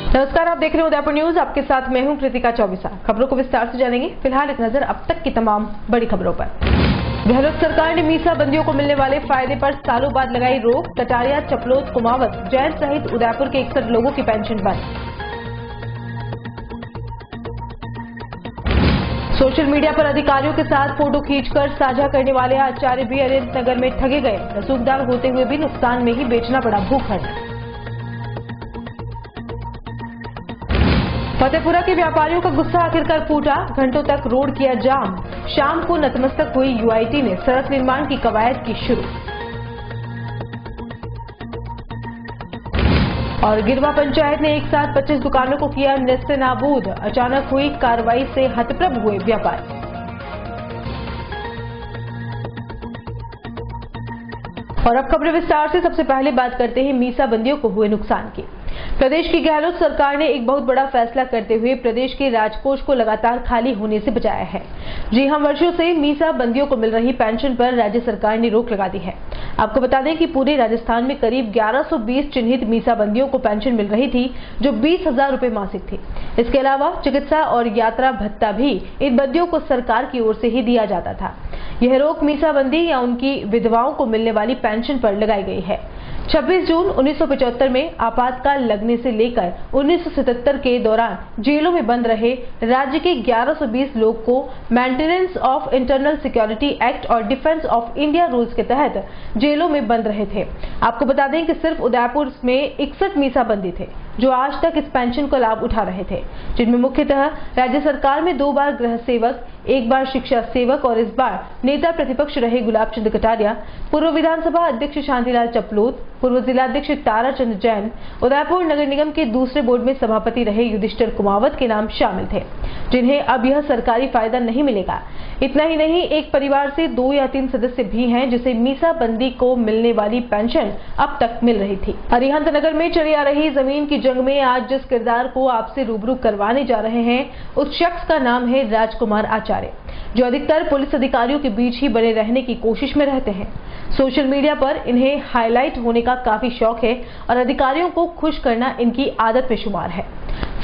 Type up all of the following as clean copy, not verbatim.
नमस्कार, आप देख रहे हैं उदयपुर न्यूज। आपके साथ मैं हूं कृतिका चौबीसा। खबरों को विस्तार से जानेंगे। फिलहाल एक नजर अब तक की तमाम बड़ी खबरों पर। गहलोत सरकार ने मीसा बंदियों को मिलने वाले फायदे पर सालों बाद लगाई रोक। कटारिया, चपलोत, कुमावत, जैन सहित उदयपुर के 61 लोगों की पेंशन बंद। सोशल मीडिया पर अधिकारियों के साथ फोटो खींचकर साझा करने वाले आचार्य भी अरिहंत नगर में ठगे गए। रसूखदार होते हुए भी नुकसान में ही बेचना पड़ा भूखंड। फतेहपुरा के व्यापारियों का गुस्सा आखिरकार फूटा। घंटों तक रोड किया जाम। शाम को नतमस्तक हुई यूआईटी ने सड़क निर्माण की कवायद की शुरू। और गिरवा पंचायत ने एक साथ 25 दुकानों को किया नेस्तनाबूद। अचानक हुई कार्रवाई से हतप्रभ हुए व्यापारी। और अब खबरें विस्तार से। सबसे पहले बात करते हैं मीसा बंदियों को हुए नुकसान की। प्रदेश की गहलोत सरकार ने एक बहुत बड़ा फैसला करते हुए प्रदेश के राजकोष को लगातार खाली होने से बचाया है। जी हां, वर्षों से मीसा बंदियों को मिल रही पेंशन पर राज्य सरकार ने रोक लगा दी है। आपको बता दें कि पूरे राजस्थान में करीब 1120 चिन्हित मीसा बंदियों को पेंशन मिल रही थी, जो 20,000 रुपए मासिक थी। इसके अलावा चिकित्सा और यात्रा भत्ता भी इन बंदियों को सरकार की ओर से ही दिया जाता था। यह रोक मीसा बंदी या उनकी विधवाओं को मिलने वाली पेंशन पर लगाई गई है। 26 जून 1975 में आपातकाल लगने से लेकर 1977 के दौरान जेलों में बंद रहे राज्य के 1120 लोग को maintenance of internal security act और डिफेंस ऑफ इंडिया रूल्स के तहत जेलों में बंद रहे थे। आपको बता दें कि सिर्फ उदयपुर में 61 मीसा बंदी थे जो आज तक इस पेंशन का लाभ उठा रहे थे, जिनमें मुख्यतः राज्य सरकार में 2 बार गृह सेवक, 1 बार शिक्षा सेवक और इस बार नेता प्रतिपक्ष रहे गुलाब चंद कटारिया, पूर्व विधानसभा अध्यक्ष शांतिलाल चपलोत, पूर्व जिलाध्यक्ष ताराचंद जैन, उदयपुर नगर निगम के दूसरे बोर्ड में सभापति रहे युधिष्ठिर कुमावत के नाम शामिल थे, जिन्हें अब यह सरकारी फायदा नहीं मिलेगा। इतना ही नहीं, एक परिवार से 2 या 3 सदस्य भी हैं जिसे मीसा बंदी को मिलने वाली पेंशन अब तक मिल रही थी। अरिहंत नगर में चली आ रही जमीन की जंग में आज जिस किरदार को आपसे रूबरू करवाने जा रहे हैं, उस शख्स का नाम है राजकुमार आचार्य, जो अधिकतर पुलिस अधिकारियों के बीच ही बने रहने की कोशिश में रहते हैं। सोशल मीडिया पर इन्हें हाईलाइट होने का काफी शौक है और अधिकारियों को खुश करना इनकी आदत में शुमार है।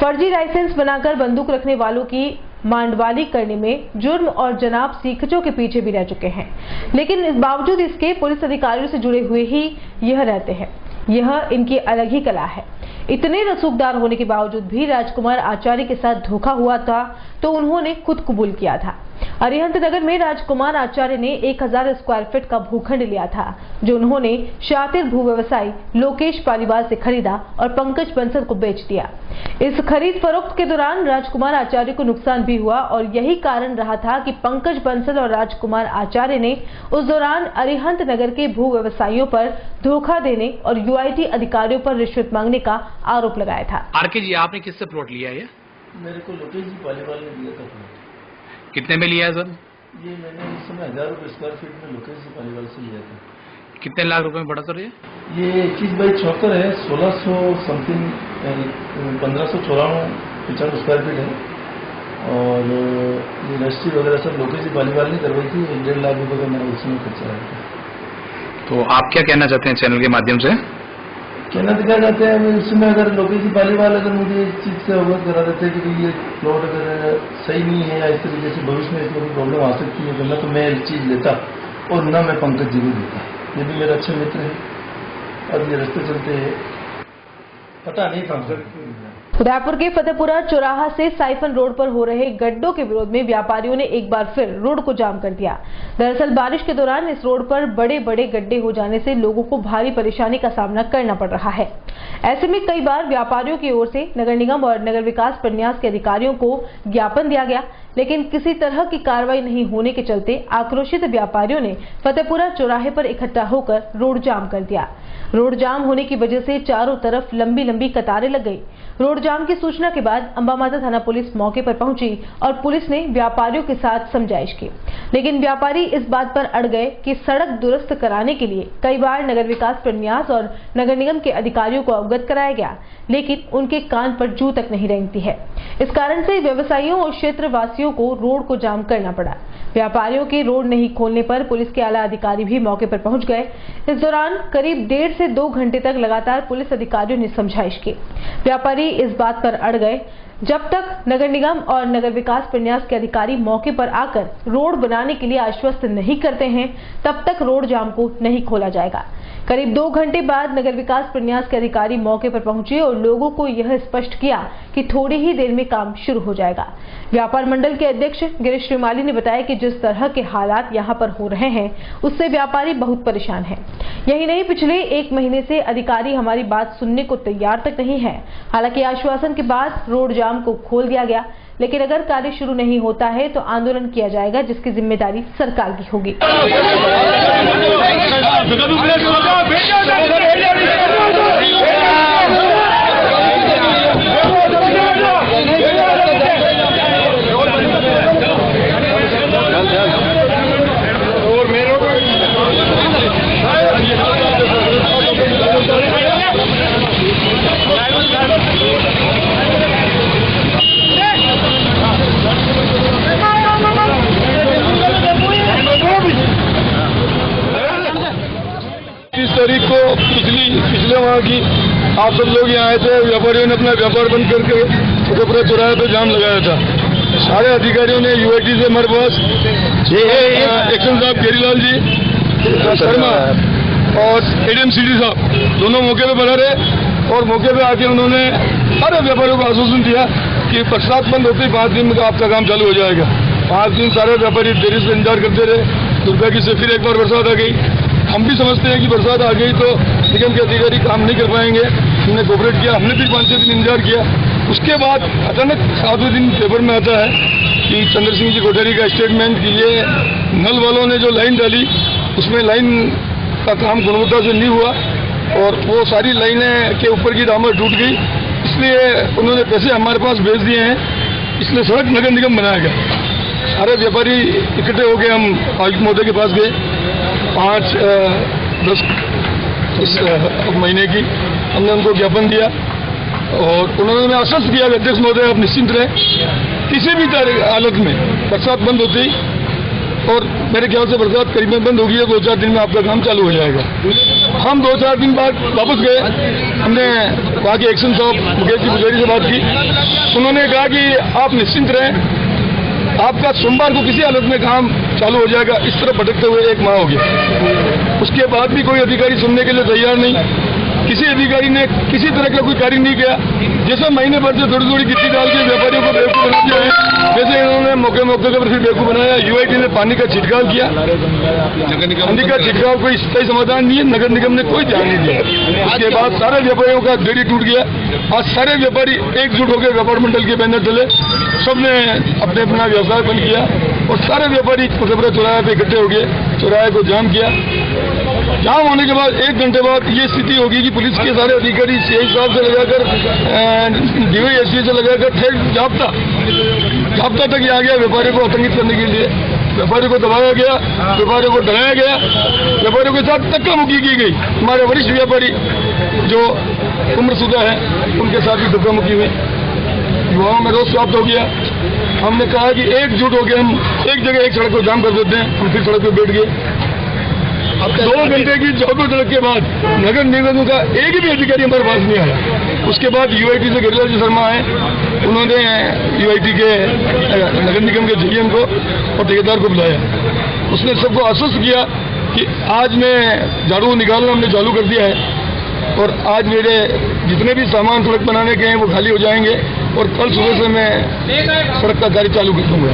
फर्जी लाइसेंस बनाकर बंदूक रखने वालों की मांडवाली करने में जुर्म और जनाब सीखचों के पीछे भी रह चुके हैं, लेकिन इस बावजूद इसके पुलिस अधिकारियों से जुड़े हुए ही यह रहते हैं। यह इनकी अलग ही कला है। इतने रसूखदार होने के बावजूद भी राजकुमार आचार्य के साथ धोखा हुआ था तो उन्होंने खुद कबूल किया था। अरिहंत नगर में राजकुमार आचार्य ने 1000 स्क्वायर फीट का भूखंड लिया था, जो उन्होंने शातिर भू व्यवसायी लोकेश पालीवाल से खरीदा और पंकज बंसल को बेच दिया। इस खरीद फरोख्त के दौरान राजकुमार आचार्य को नुकसान भी हुआ और यही कारण रहा था कि पंकज बंसल और राजकुमार आचार्य ने उस दौरान अरिहंत नगर के भू व्यवसायियों पर धोखा देने और यूआईटी अधिकारियों पर रिश्वत मांगने का आरोप लगाया था। आरके जी, आपने किससे प्लॉट लिया है? मेरे को लोकेश जी पालीवाल ने दिया था प्लॉट। कितने में लिया है सर? ये मैंने इस समय 1000 रुपये स्क्वायर फीट में लोकेश जी पालीवाल से लिया था। कितने लाख रुपए में पड़ा सर ये? 21/74 है, 1600 समथिंग, 1594 स्क्वायर फीट है। और ये रजिस्ट्री वगैरह सब लोकेश जी पालीवाल ने करवाई थी। 1.5 लाख रुपये का मेरा उसमें खर्चा आया था। तो आप क्या कहना चाहते हैं चैनल के माध्यम से? कहना तो क्या चाहते हैं, उसमें अगर लोकेश जी पालीवाल अगर मुझे इस चीज़ से अवगत करा देते कि ये प्लॉट अगर सही नहीं है या इस तरीके से भविष्य में इसमें प्रॉब्लम आ सकती है, तो मैं ये चीज़ लेता और न मैं पंकज जी को देता। ये भी मेरा अच्छे मित्र है। अब ये रास्ते चलते हैं, पता नहीं था। उदयपुर के फतेहपुरा चौराहा से साइफन रोड पर हो रहे गड्ढों के विरोध में व्यापारियों ने एक बार फिर रोड को जाम कर दिया। दरअसल बारिश के दौरान इस रोड पर बड़े बड़े गड्ढे हो जाने से लोगों को भारी परेशानी का सामना करना पड़ रहा है। ऐसे में कई बार व्यापारियों की ओर से नगर निगम और नगर विकास प्रन्यास के अधिकारियों को ज्ञापन दिया गया, लेकिन किसी तरह की कार्रवाई नहीं होने के चलते आक्रोशित व्यापारियों ने फतेहपुरा चौराहे पर इकट्ठा होकर रोड जाम कर दिया। रोड जाम होने की वजह से चारों तरफ लंबी लंबी कतारें लग गई। रोड जाम की सूचना के बाद अंबामाता थाना पुलिस मौके पर पहुंची और पुलिस ने व्यापारियों के साथ समझाइश की, लेकिन व्यापारी इस बात पर अड़ गए कि सड़क दुरुस्त कराने के लिए कई बार नगर विकास प्रन्यास और नगर निगम के अधिकारियों को अवगत कराया गया, लेकिन उनके कान पर जू तक नहीं रेंगती है। इस कारण से व्यवसायियों और क्षेत्रवासियों को रोड को जाम करना पड़ा। व्यापारियों के रोड नहीं खोलने पर पुलिस के आला अधिकारी भी मौके पर पहुंच गए। इस दौरान करीब 1.5 से से 2 घंटे तक लगातार पुलिस अधिकारियों ने समझाइश की। व्यापारी इस बात पर अड़ गए, जब तक नगर निगम और नगर विकास प्रन्यास के अधिकारी मौके पर आकर रोड बनाने के लिए आश्वस्त नहीं करते हैं, तब तक रोड जाम को नहीं खोला जाएगा। करीब 2 घंटे बाद नगर विकास प्रन्यास के अधिकारी मौके पर पहुंचे और लोगों को यह स्पष्ट किया कि थोड़ी ही देर में काम शुरू हो जाएगा। व्यापार मंडल के अध्यक्ष गिरीश श्रीमाली ने बताया कि जिस तरह के हालात यहां पर हो रहे हैं, उससे व्यापारी बहुत परेशान हैं। यही नहीं, पिछले 1 महीने से अधिकारी हमारी बात सुनने को तैयार तक नहीं है। हालांकि आश्वासन के बाद रोड जाम को खोल दिया गया, लेकिन अगर कार्य शुरू नहीं होता है तो आंदोलन किया जाएगा, जिसकी जिम्मेदारी सरकार की होगी। तारीख को पिछले वहाँ की आप सब लोग यहाँ आए थे, व्यापारियों ने अपना व्यापार बंद करके फतेहपुरा चौराहे पे जाम लगाया था। सारे अधिकारियों ने यूआईटी से हमारे पास एक्शन साहब केरीलाल जी शर्मा और एडीएम सिटी साहब दोनों मौके पे बना रहे और मौके पे आके उन्होंने सारे व्यापारियों को आश्वासन दिया कि बरसात बंद होते ही 5 दिन में आपका काम चालू हो जाएगा। 5 दिन सारे व्यापारी देरी से इंतजार करते रहे। दुर्भाग्य से फिर एक बार बरसात आ गई। हम भी समझते हैं कि बरसात आ गई तो निगम के अधिकारी काम नहीं कर पाएंगे, उन्होंने कोऑपरेट किया। हमने भी 5-6 दिन इंतजार किया। उसके बाद अचानक 7वें दिन पेपर में आता है कि चंद्र सिंह जी कोठारी का स्टेटमेंट कि ये नल वालों ने जो लाइन डाली उसमें लाइन का काम गुणवत्ता से नहीं हुआ और वो सारी लाइनें के ऊपर की डामर टूट गई, इसलिए उन्होंने पैसे हमारे पास भेज दिए हैं, इसलिए सड़क नगर निगम बनाया गया। सारे व्यापारी इकट्ठे होकर हम आयुक्त महोदय के पास गए। 5-10 इस महीने की हमने उनको ज्ञापन दिया और उन्होंने आश्वस्त किया कि अध्यक्ष महोदय आप निश्चिंत रहें, किसी भी हालत में बरसात बंद होती और मेरे ख्याल से बरसात करीबन बंद होगी है, 2-4 दिन में आपका काम चालू हो जाएगा। हम 2-4 दिन बाद वापस गए। हमने वहाँ के एक्शन साहब मुकेश जी पुजारी से बात की। उन्होंने कहा कि आप निश्चिंत रहें, आपका सोमवार को किसी हालत में काम चालू हो जाएगा। इस तरह भटकते हुए 1 माह हो गया। उसके बाद भी कोई अधिकारी सुनने के लिए तैयार नहीं। किसी अधिकारी ने किसी तरह का कोई कार्य नहीं किया। जैसे महीने भर से थोड़ी गिट्टी डाल के व्यापारियों को बेवकूफ बना दिया है, वैसे इन्होंने मौके पर फिर बेवकूफ बनाया। यूआईटी ने पानी का छिड़काव किया। पानी का छिड़काव कोई स्थायी समाधान नहीं है, नगर निगम ने कोई ध्यान नहीं दिया। उसके बाद सारे व्यापारियों का देरी टूट गया। आज सारे व्यापारी एकजुट होकर व्यापार मंडल के बैनर तले सबने अपने अपना व्यवसाय बंद किया और सारे व्यापारी फतेहपुरा चौराहे पे इकट्ठे हो गए, चौराहे को जाम किया। जाम होने के बाद 1 घंटे बाद ये स्थिति होगी कि पुलिस के सारे अधिकारी सीआई साहब से लगाकर डीवाईएसपी से लगाकर ठेक जाप्ता तक आ गया व्यापारियों को आतंकित करने के लिए। व्यापारियों को दबाया गया, व्यापारियों को डराया गया, व्यापारियों के साथ धक्का मुक्की की गई। हमारे वरिष्ठ व्यापारी जो उम्रशुदा है उनके साथ भी धक्का मुक्की हुई। युवाओं में रोष प्राप्त हो गया। हमने कहा कि एकजुट होकर हम एक जगह एक सड़क को जाम कर देते हैं। हम फिर सड़क पर बैठ गए। 2 घंटे की चौकड़ के बाद नगर निगम का एक भी अधिकारी हमारे पास नहीं आया। उसके बाद यूआईटी से गिरिलाल जी शर्मा आए, उन्होंने यूआईटी के नगर निगम के जीएम को और ठेकेदार को बुलाया। उसने सबको आश्वस्त किया कि आज मैं झाड़ू निकालना हमने चालू कर दिया है और आज मेरे जितने भी सामान सड़क बनाने के हैं वो खाली हो जाएंगे और कल सुबह से मैं सड़क का कार्य चालू कर दूंगा।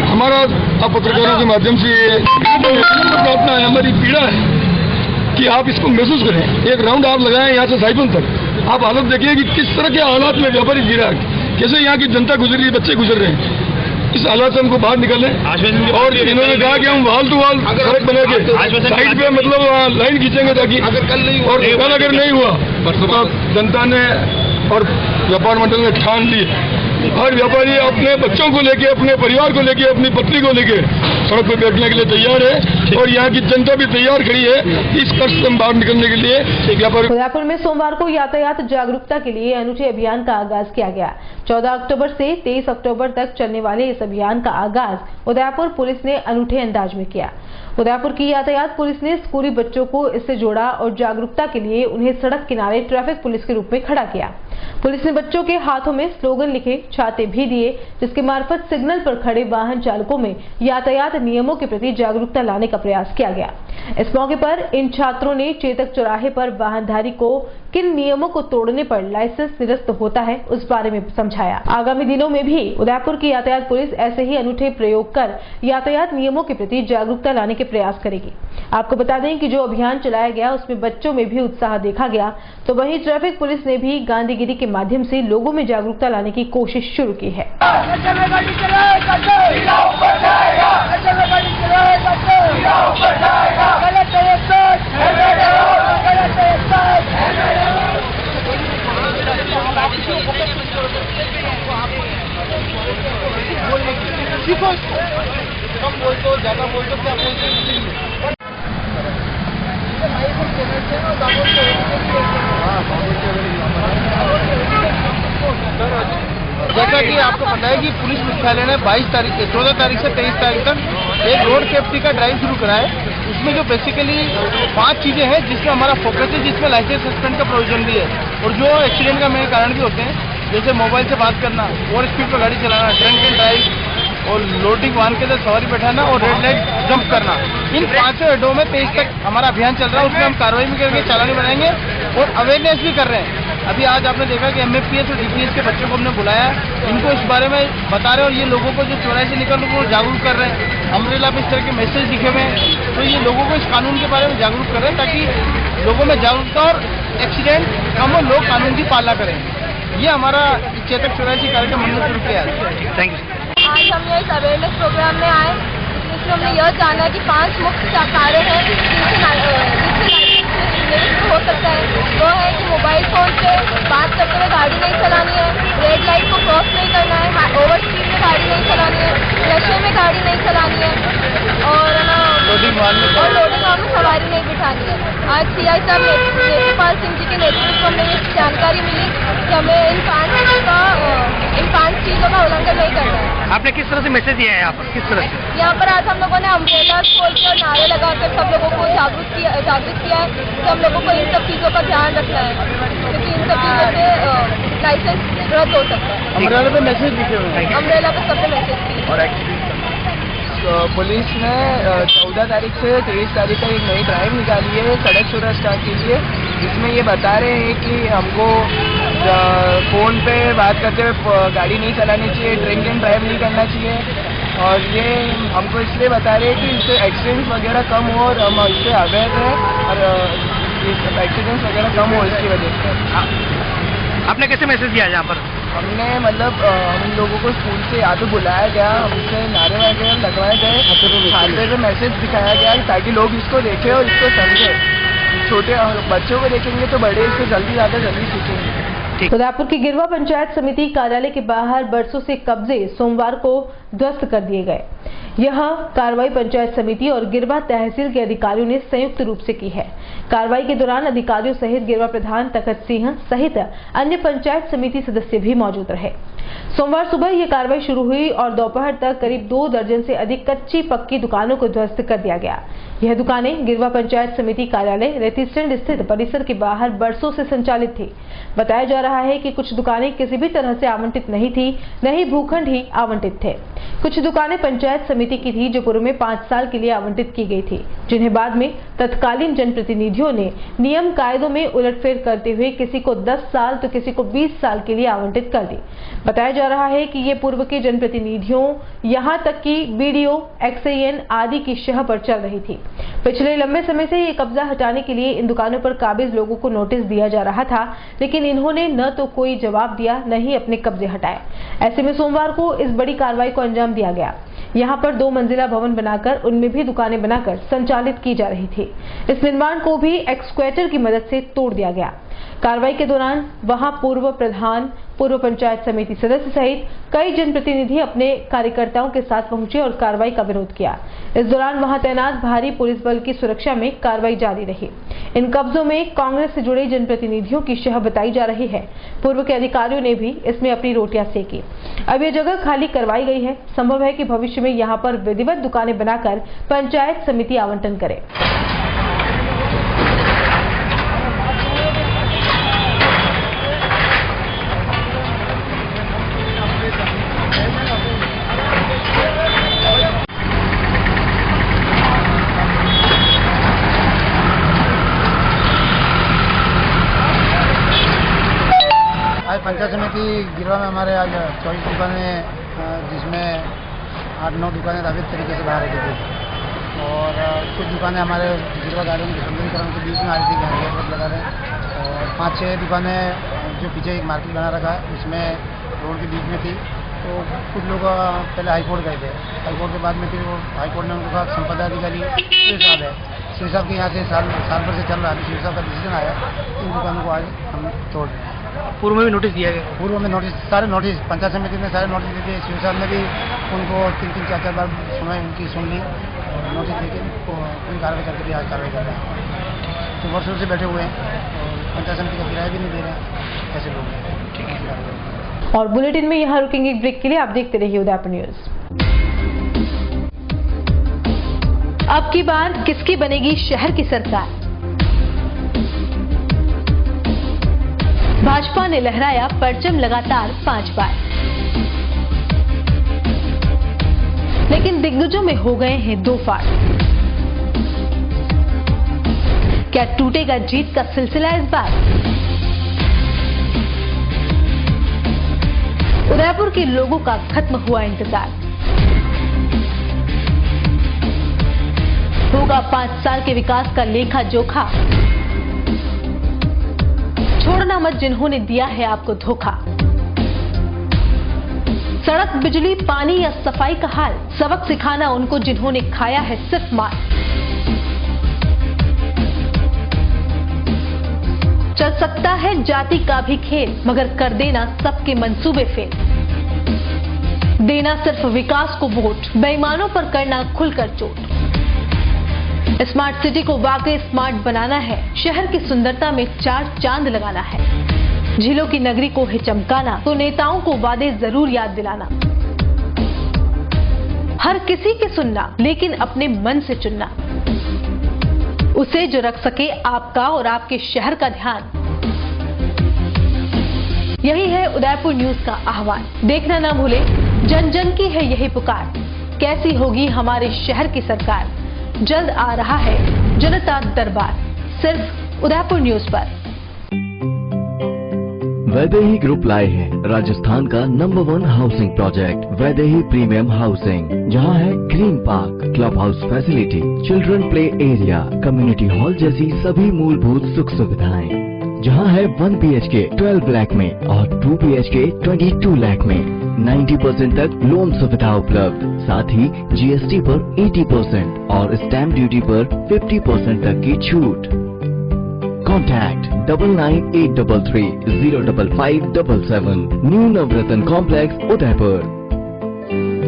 हमारा आप पत्रकारों के माध्यम से प्रार्थना है, हमारी पीड़ा है कि आप इसको महसूस करें। एक राउंड आप लगाएं यहाँ से साइबन तक, आप हालत देखिए कि किस तरह के हालात में व्यापारी जी रहा है, कैसे यहाँ की जनता गुजर रही है, बच्चे गुजर रहे हैं। इस हालात से हमको बाहर निकलें। और इन्होंने कहा कि हम वाल टू वाल सड़क बना के साइड पे मतलब लाइन खींचेंगे ताकि कल अगर नहीं हुआ तो जनता ने और व्यापार मंडल ने ठान ली। हर व्यापारी अपने बच्चों को लेके, अपने परिवार को लेके, अपनी पत्नी को लेके सड़क पर बैठने के लिए तैयार है और यहाँ की जनता भी तैयार खड़ी है इस कष्ट से बाहर निकलने के लिए। व्यापार उदयपुर में सोमवार को यातायात जागरूकता के लिए अनूठे अभियान का आगाज किया गया। 14 अक्टूबर से 23 अक्टूबर तक चलने वाले इस अभियान का आगाज उदयपुर पुलिस ने अनूठे अंदाज में किया। उदयपुर की यातायात पुलिस ने स्कूली बच्चों को इससे जोड़ा और जागरूकता के लिए उन्हें सड़क किनारे ट्रैफिक पुलिस के रूप में खड़ा किया। पुलिस ने बच्चों के हाथों में स्लोगन लिखे छाते भी दिए, जिसके मार्फत सिग्नल पर खड़े वाहन चालकों में यातायात नियमों के प्रति जागरूकता लाने का प्रयास किया गया। इस मौके पर इन छात्रों ने चेतक चौराहे पर वाहनधारी को किन नियमों को तोड़ने पर लाइसेंस निरस्त होता है उस बारे में समझाया। आगामी दिनों में भी उदयपुर की यातायात पुलिस ऐसे ही अनूठे प्रयोग कर यातायात नियमों के प्रति जागरूकता लाने के प्रयास करेगी। आपको बता दें कि जो अभियान चलाया गया उसमें बच्चों में भी उत्साह देखा गया, तो वहीं ट्रैफिक पुलिस ने भी गांधीगिरी के माध्यम से लोगों में जागरूकता लाने की कोशिश शुरू की है। कम बोलते हो, ज्यादा बोलते हो, क्या बोलते हो? जैसा कि आपको पता है कि पुलिस मुख्यालय ने 22 तारीख से 14 तारीख से 23 तारीख तक एक रोड सेफ्टी का ड्राइव शुरू करा है। उसमें जो बेसिकली 5 चीजें हैं जिसमें हमारा फोकस है, जिसमें लाइसेंस सस्पेंड का प्रोविजन भी है और जो एक्सीडेंट का मेन कारण भी होते हैं, जैसे मोबाइल से बात करना, ओवर स्पीड पर गाड़ी चलाना, ड्रंक एंड ड्राइव और लोडिंग वाहन के अंदर सवारी बैठाना और रेड लाइट जंप करना। इन 5 हेडों में 23 तक हमारा अभियान चल रहा है। उसमें हम कार्रवाई भी करेंगे, चालान बनाएंगे और अवेयरनेस भी कर रहे हैं। अभी आज आपने देखा कि MFPS और DPS के बच्चों को हमने बुलाया, इनको इस बारे में बता रहे हैं और ये लोगों को जो चौराहे से निकल रहे हैं जागरूक कर रहे हैं। अम्ब्रेला पे इस तरह के मैसेज लिखे हुए हैं, तो ये लोगों को इस कानून के बारे में जागरूक कर रहे हैं ताकि लोगों में जागरूकता और एक्सीडेंट कम हो, लोग कानून की पालना करें। ये हमारा चेतक चौराहे कार्यक्रम हमने शुरू किया है। Thank you. आज हम इस अवेयरनेस प्रोग्राम में आए, जिसमें हमने यह जाना कि 5 मुख्य कार्य हैं जिससे लाइसेंस निरस्त हो सकता है। वो है कि मोबाइल फोन से बात करते हुए गाड़ी नहीं चलानी है, रेड लाइट को क्रॉस नहीं करना है, ओवर स्पीड में गाड़ी नहीं चलानी है, नशे में गाड़ी नहीं चलानी है और लोडिंग वाहन में सवारी नहीं बिठानी है। आज CI साहब नेत्रपाल सिंह जी के नेतृत्व में ये जानकारी मिली कि हमें इन 5 चीजों का उल्लंघन नहीं करना है। आपने किस तरह से मैसेज दिया है यहाँ पर? किस तरह से? यहाँ पर आज हम लोगों ने अम्ब्रेला खोल के और नारे लगाकर सब लोगों को जागरूक किया है कि हम लोगों को इन सब चीजों का ध्यान रखना है, क्योंकि इन सब चीजों से लाइसेंस रद्द हो सकता है। अम्ब्रेला पे मैसेज लिखे हुए हैं, अम्ब्रेला पे सबने मैसेज किया। और पुलिस ने 14 तारीख से 23 तारीख तक एक नई ड्राइव निकाली है सड़क सुरक्षा के लिए, जिसमें ये बता रहे हैं कि हमको फ़ोन पे बात करते हुए गाड़ी नहीं चलानी चाहिए, ड्रिंक एंड ड्राइव नहीं करना चाहिए और ये हमको इसलिए बता रहे हैं कि इससे एक्सीडेंट्स वगैरह कम हो और हम इससे अवेयर रहें और एक्सीडेंट्स वगैरह कम हो इसकी वजह से। आपने कैसे मैसेज दिया यहाँ पर? हमने मतलब हम लोगों को स्कूल से या तो बुलाया गया, हमसे नारे वगैरह लगवाए गए, खाते पे मैसेज दिखाया गया ताकि लोग इसको देखें और इसको समझें। छोटे बच्चों को देखेंगे तो बड़े इसको जल्दी ज़्यादा जल्दी सीखेंगे। उदयपुर की गिरवा पंचायत समिति कार्यालय के बाहर बरसों से कब्जे सोमवार को ध्वस्त कर दिए गए। यह कार्रवाई पंचायत समिति और गिरवा तहसील के अधिकारियों ने संयुक्त रूप से की है। कार्रवाई के दौरान अधिकारियों सहित गिरवा प्रधान तखत सिंह सहित अन्य पंचायत समिति सदस्य भी मौजूद रहे। सोमवार सुबह यह कार्रवाई शुरू हुई और दोपहर तक करीब 2 दर्जन से अधिक कच्ची पक्की दुकानों को ध्वस्त कर दिया गया। यह दुकानें गिरवा पंचायत समिति कार्यालय रेती स्टैंड स्थित परिसर के बाहर बरसों से संचालित थी। बताया जा रहा है कि कुछ दुकानें किसी भी तरह से आवंटित नहीं थी, न ही भूखंड ही आवंटित थे। कुछ दुकानें पंचायत समिति की थी जो पूर्व में 5 साल के लिए आवंटित की गई थी, जिन्हें बाद में तत्कालीन जनप्रतिनिधियों ने नियम कायदों में उलटफेर करते हुए किसी को 10 साल तो किसी को 20 साल के लिए आवंटित कर दी। बताया जा रहा है कि ये पूर्व के जनप्रतिनिधियों यहाँ तक कि BDO, XIN आदि की शह पर चल रही थी। पिछले लंबे समय से ये कब्जा हटाने के लिए इन दुकानों पर काबिज लोगों को नोटिस दिया जा रहा था, लेकिन इन्होंने न तो कोई जवाब दिया, न ही अपने कब्जे हटाए। ऐसे में सोमवार को इस बड़ी कार्रवाई को अंजाम दिया गया। यहाँ पर 2 मंजिला भवन बनाकर उनमें भी दुकानें बनाकर संचालित की जा रही थी। इस निर्माण को भी एक्सक्वेटर की मदद से तोड़ दिया गया। कार्रवाई के दौरान वहां पूर्व प्रधान, पूर्व पंचायत समिति सदस्य सहित कई जनप्रतिनिधि अपने कार्यकर्ताओं के साथ पहुंचे और कार्रवाई का विरोध किया। इस दौरान वहां तैनात भारी पुलिस बल की सुरक्षा में कार्रवाई जारी रही। इन कब्जों में कांग्रेस से जुड़े जनप्रतिनिधियों की शह बताई जा रही है। पूर्व के अधिकारियों ने भी इसमें अपनी रोटियां सेकी। अब यह जगह खाली करवाई गई है। संभव है कि भविष्य में यहां पर विधिवत दुकानें बनाकर पंचायत समिति आवंटन करे। आज पंचायत समिति गिरवा में हमारे आज 24 दुकानें, जिसमें 8-9 दुकानें अवैध तरीके से बाहर रखी थी और कुछ दुकानें हमारे गिरवा गार्डन के सौंदर्यीकरण के बीच में आ रही थी, गेट लगा रहे और 5-6 दुकानें जो पीछे एक मार्केट बना रखा है उसमें रोड के बीच में थी। तो कुछ लोग पहले हाईकोर्ट गए थे, हाईकोर्ट के बाद में फिर वो हाईकोर्ट ने उनको कहा संपदा अधिकारी श्री साहब है, श्री साहब के यहाँ से साल भर से चल रहा है, श्री साहब का डिसीजन आया, इन दुकानों को आज हम तोड़ रहे हैं। पूर्व में भी नोटिस दिया गया? पूर्व में नोटिस, सारे नोटिस पंचायत समिति ने सारे नोटिस दिए। शिव साहब ने भी उनको 3-4 बार सुनाई, उनकी सुन ली और नोटिस देके कोई कार्रवाई करके भी आज कार्रवाई कर रहे हैं। तो वर्षों से बैठे हुए हैं और पंचायत समिति का किराया भी नहीं दे रहे हैं ऐसे लोग। और बुलेटिन में यहाँ रुकेंगे एक ब्रेक के लिए। आप देखते रहिए उदयपुर न्यूज। अब की बार किसकी बनेगी शहर की सरकार? भाजपा ने लहराया परचम लगातार 5 बार, लेकिन दिग्गजों में हो गए हैं 2 फाड़। क्या टूटेगा जीत का सिलसिला इस बार? उदयपुर के लोगों का खत्म हुआ इंतजार। होगा 5 साल के विकास का लेखा जोखा। छोड़ना मत जिन्होंने दिया है आपको धोखा। सड़क, बिजली, पानी या सफाई का हाल, सबक सिखाना उनको जिन्होंने खाया है सिर्फ मार। चल सकता है जाति का भी खेल, मगर कर देना सबके मंसूबे फेल। देना सिर्फ विकास को वोट, बेईमानों पर करना खुलकर चोट। स्मार्ट सिटी को वाकई स्मार्ट बनाना है, शहर की सुंदरता में 4 चांद लगाना है। झीलों की नगरी को है चमकाना, तो नेताओं को वादे जरूर याद दिलाना। हर किसी की सुनना, लेकिन अपने मन से चुनना, उसे जो रख सके आपका और आपके शहर का ध्यान। यही है उदयपुर न्यूज का आह्वान। देखना ना भूले, जन जन की है यही पुकार। कैसी होगी हमारे शहर की सरकार? जल्द आ रहा है जनता दरबार, सिर्फ उदयपुर न्यूज पर। वैदेही ग्रुप लाए हैं राजस्थान का number 1 housing project Vaidehi premium housing, जहां है green park, club house facility, children play area, community hall जैसी सभी मूलभूत सुख सुविधाएं। जहां है 1 BHK 12 लाख में और 2 BHK 22 लाख में 90% तक लोन सुविधा उपलब्ध, साथ ही GST पर 80% और स्टैम्प ड्यूटी पर 50% तक की छूट। Contact 9983305577, new Navratna complex Udaipur.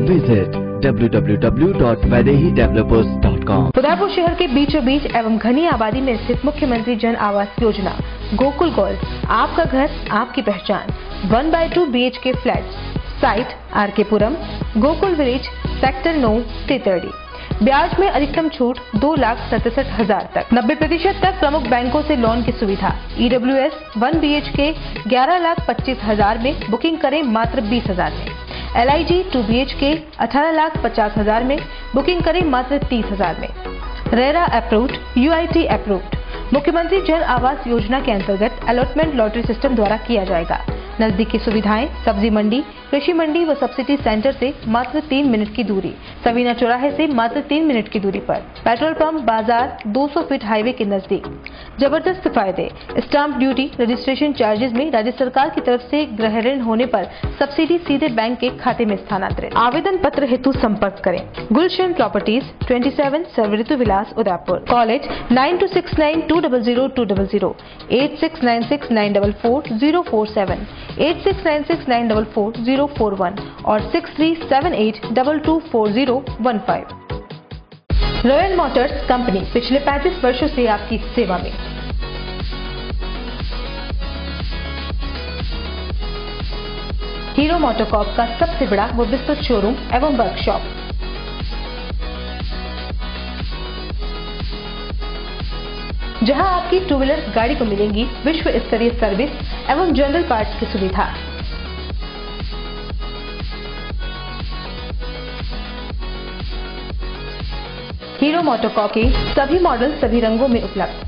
Visit www.vaidehidevelopers.com। Udaipur शहर के बीचों बीच एवं घनी आबादी में स्थित मुख्यमंत्री जन आवास योजना गोकुल गोल्ड, आपका घर आपकी पहचान। 1/2 BHK फ्लैट, साइट RK पुरम, गोकुल विलेज, सेक्टर 9, तेतरडी। ब्याज में अधिकतम छूट 2,67,000 तक, 90% तक प्रमुख बैंकों से लोन की सुविधा। EWS 1 BHK 11,25,000 में, बुकिंग करें मात्र 20,000 में। LIG 2 BHK 18,50,000 में, बुकिंग करें मात्र 30,000 में। RERA approved, UIT approved. मुख्यमंत्री जन आवास योजना के अंतर्गत अलॉटमेंट लॉटरी सिस्टम द्वारा किया जाएगा। नजदीकी सुविधाएं, सब्जी मंडी, कृषि मंडी व सब्सिडी सेंटर से मात्र 3 मिनट की दूरी, सवीना चौराहे से मात्र 3 मिनट की दूरी पर, पेट्रोल पंप, बाजार, 200 फीट हाईवे के नजदीक। जबरदस्त फायदे, स्टाम्प ड्यूटी, रजिस्ट्रेशन चार्जेस में राज्य सरकार की तरफ से गृह ऋण होने पर सब्सिडी सीधे बैंक के खाते में स्थानांतरित। आवेदन पत्र हेतु संपर्क करें गुलशन प्रॉपर्टीज, 27 सर्वऋतु विलास, उदयपुर। कॉलेज 9269200200, 8696944047। 8696944041 और 6378224015। रॉयल मोटर्स कंपनी पिछले 35 वर्षों से आपकी सेवा में। हीरो मोटोकॉर्प का सबसे बड़ा व विस्तृत शोरूम एवं वर्कशॉप। जहां आपकी टू व्हीलर गाड़ी को मिलेंगी विश्व स्तरीय सर्विस एवं जनरल पार्ट्स की सुविधा। हीरो मोटोकॉर्प के सभी मॉडल सभी रंगों में उपलब्ध।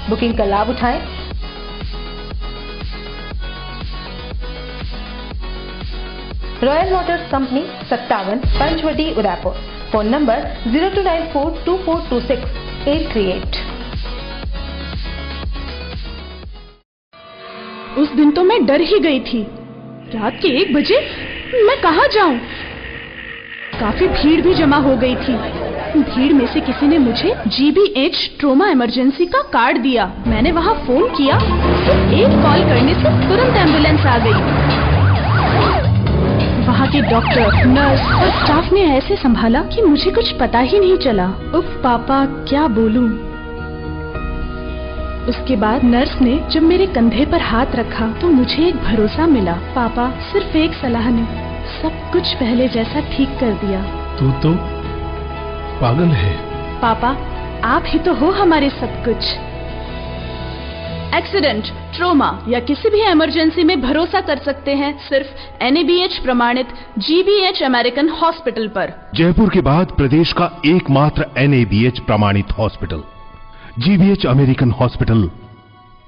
बुकिंग का लाभ उठाएं। Royal motors company 57 Panchavati Udaipur. Phone number 02942426-838। उस दिन तो मैं डर ही गई थी। रात के 1 बजे मैं कहाँ जाऊं? काफी भीड़ भी जमा हो गई थी। भीड़ में से किसी ने मुझे GBH ट्रोमा इमरजेंसी का कार्ड दिया। मैंने वहाँ फोन किया, सिर्फ एक कॉल करने से तुरंत एम्बुलेंस आ गई। वहाँ के डॉक्टर, नर्स और स्टाफ ने ऐसे संभाला कि मुझे कुछ पता ही नहीं चला। उफ पापा, क्या बोलूं। उसके बाद नर्स ने जब मेरे कंधे पर हाथ रखा तो मुझे एक भरोसा मिला। पापा सिर्फ एक सलाह ने सब कुछ पहले जैसा ठीक कर दिया। तू तो पागल है। पापा आप ही तो हो हमारे सब कुछ। एक्सीडेंट, ट्रोमा या किसी भी इमरजेंसी में भरोसा कर सकते हैं सिर्फ NABH प्रमाणित GBH अमेरिकन हॉस्पिटल पर। जयपुर के बाद प्रदेश का एकमात्र NABH प्रमाणित hospital GBH American hospital,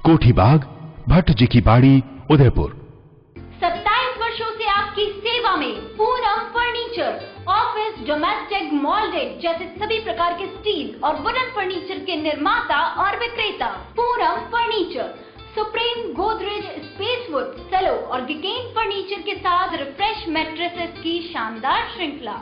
Kothibagh, Bhatt ji की बाड़ी, उदयपुर। 27 वर्षों से आपकी सेवा में Poonam furniture, office, domestic, moulded जैसे सभी प्रकार के स्टील और वुडन फर्नीचर के निर्माता और विक्रेता। Poonam furniture Supreme, Godrej, Spacewood, Cello और गिगेन फर्नीचर के साथ रिफ्रेश मैट्रेसेस की शानदार श्रृंखला।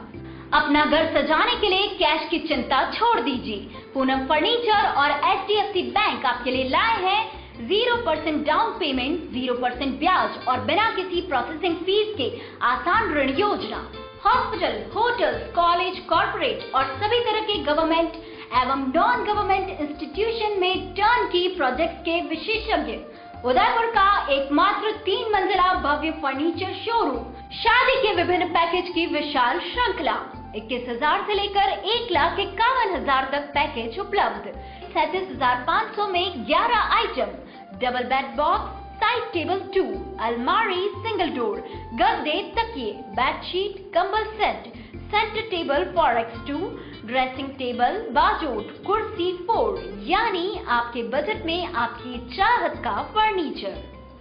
अपना घर सजाने के लिए कैश की चिंता छोड़ दीजिए। पूनम फर्नीचर और HDFC बैंक आपके लिए लाए हैं 0% डाउन पेमेंट, 0% ब्याज और बिना किसी प्रोसेसिंग फीस के आसान ऋण योजना। हॉस्पिटल, होटल्स, कॉलेज, कॉर्पोरेट और सभी तरह के गवर्नमेंट एवं नॉन गवर्नमेंट इंस्टीट्यूशन में टर्न की प्रोजेक्ट के विशेषज्ञ। उदयपुर का एकमात्र 3 मंजिला भव्य फर्नीचर शोरूम। शादी के विभिन्न पैकेज की विशाल श्रृंखला। 21,000 से लेकर 1,51,000 तक पैकेज उपलब्ध। 37,500 में 11 item, double bed box, side table 2, अलमारी, सिंगल डोर, गद्दे, तकिए, बेडशीट, कंबल set, centre table 4x2, dressing table, बाजूट, कुर्सी 4, यानी आपके बजट में आपकी चाहत का फर्नीचर।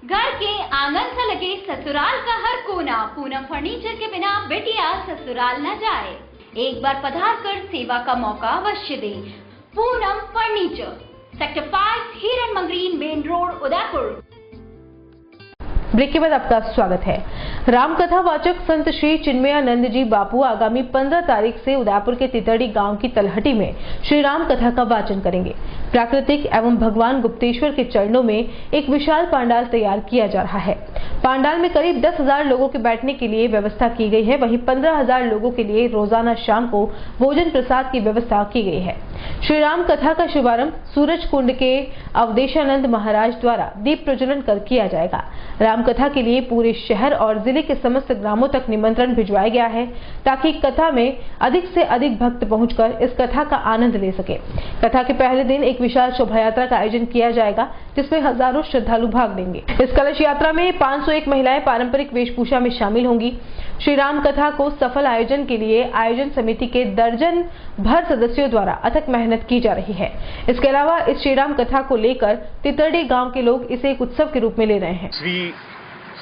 घर के आंगन से लगे ससुराल का हर कोना। पूनम फर्नीचर के बिना बेटिया ससुराल न जाए। एक बार पधार कर सेवा का मौका अवश्य दें। Poonam furniture, sector 5, Hiran Magri, main road, Udaipur. Break के बाद आपका स्वागत है। रामकथा वाचक संत श्री चिन्मयानंद जी बापू आगामी 15 तारीख से उदयपुर के तितड़ी गांव की तलहटी में श्री राम कथा का वाचन करेंगे। प्राकृतिक एवं भगवान गुप्तेश्वर के चरणों में एक विशाल पंडाल तैयार किया जा रहा है। पंडाल में करीब 10,000 लोगों के बैठने के लिए व्यवस्था की गई है। वहीं 15,000 लोगों के लिए रोजाना शाम को भोजन प्रसाद की व्यवस्था की गई है। श्री राम कथा का शुभारंभ सूरज कुंड के अवधेशानंद महाराज द्वारा दीप प्रज्वलन कर किया जाएगा। राम कथा के लिए पूरे शहर और जिले के समस्त ग्रामों तक निमंत्रण भिजवाया गया है ताकि कथा में अधिक से अधिक भक्त पहुंचकर इस कथा का आनंद ले सके। कथा के पहले दिन एक विशाल शोभा यात्रा का आयोजन किया जाएगा जिसमें हजारों श्रद्धालु भाग लेंगे। इस कलश यात्रा में 501 महिलाएं पारंपरिक वेशभूषा में शामिल होंगी। श्री राम कथा को सफल आयोजन के लिए आयोजन समिति के दर्जन भर सदस्यों द्वारा अथक मेहनत की जा रही है। इसके अलावा इस श्री राम कथा को लेकर तितड़ी गांव के लोग इसे एक उत्सव के रूप में ले रहे हैं। श्री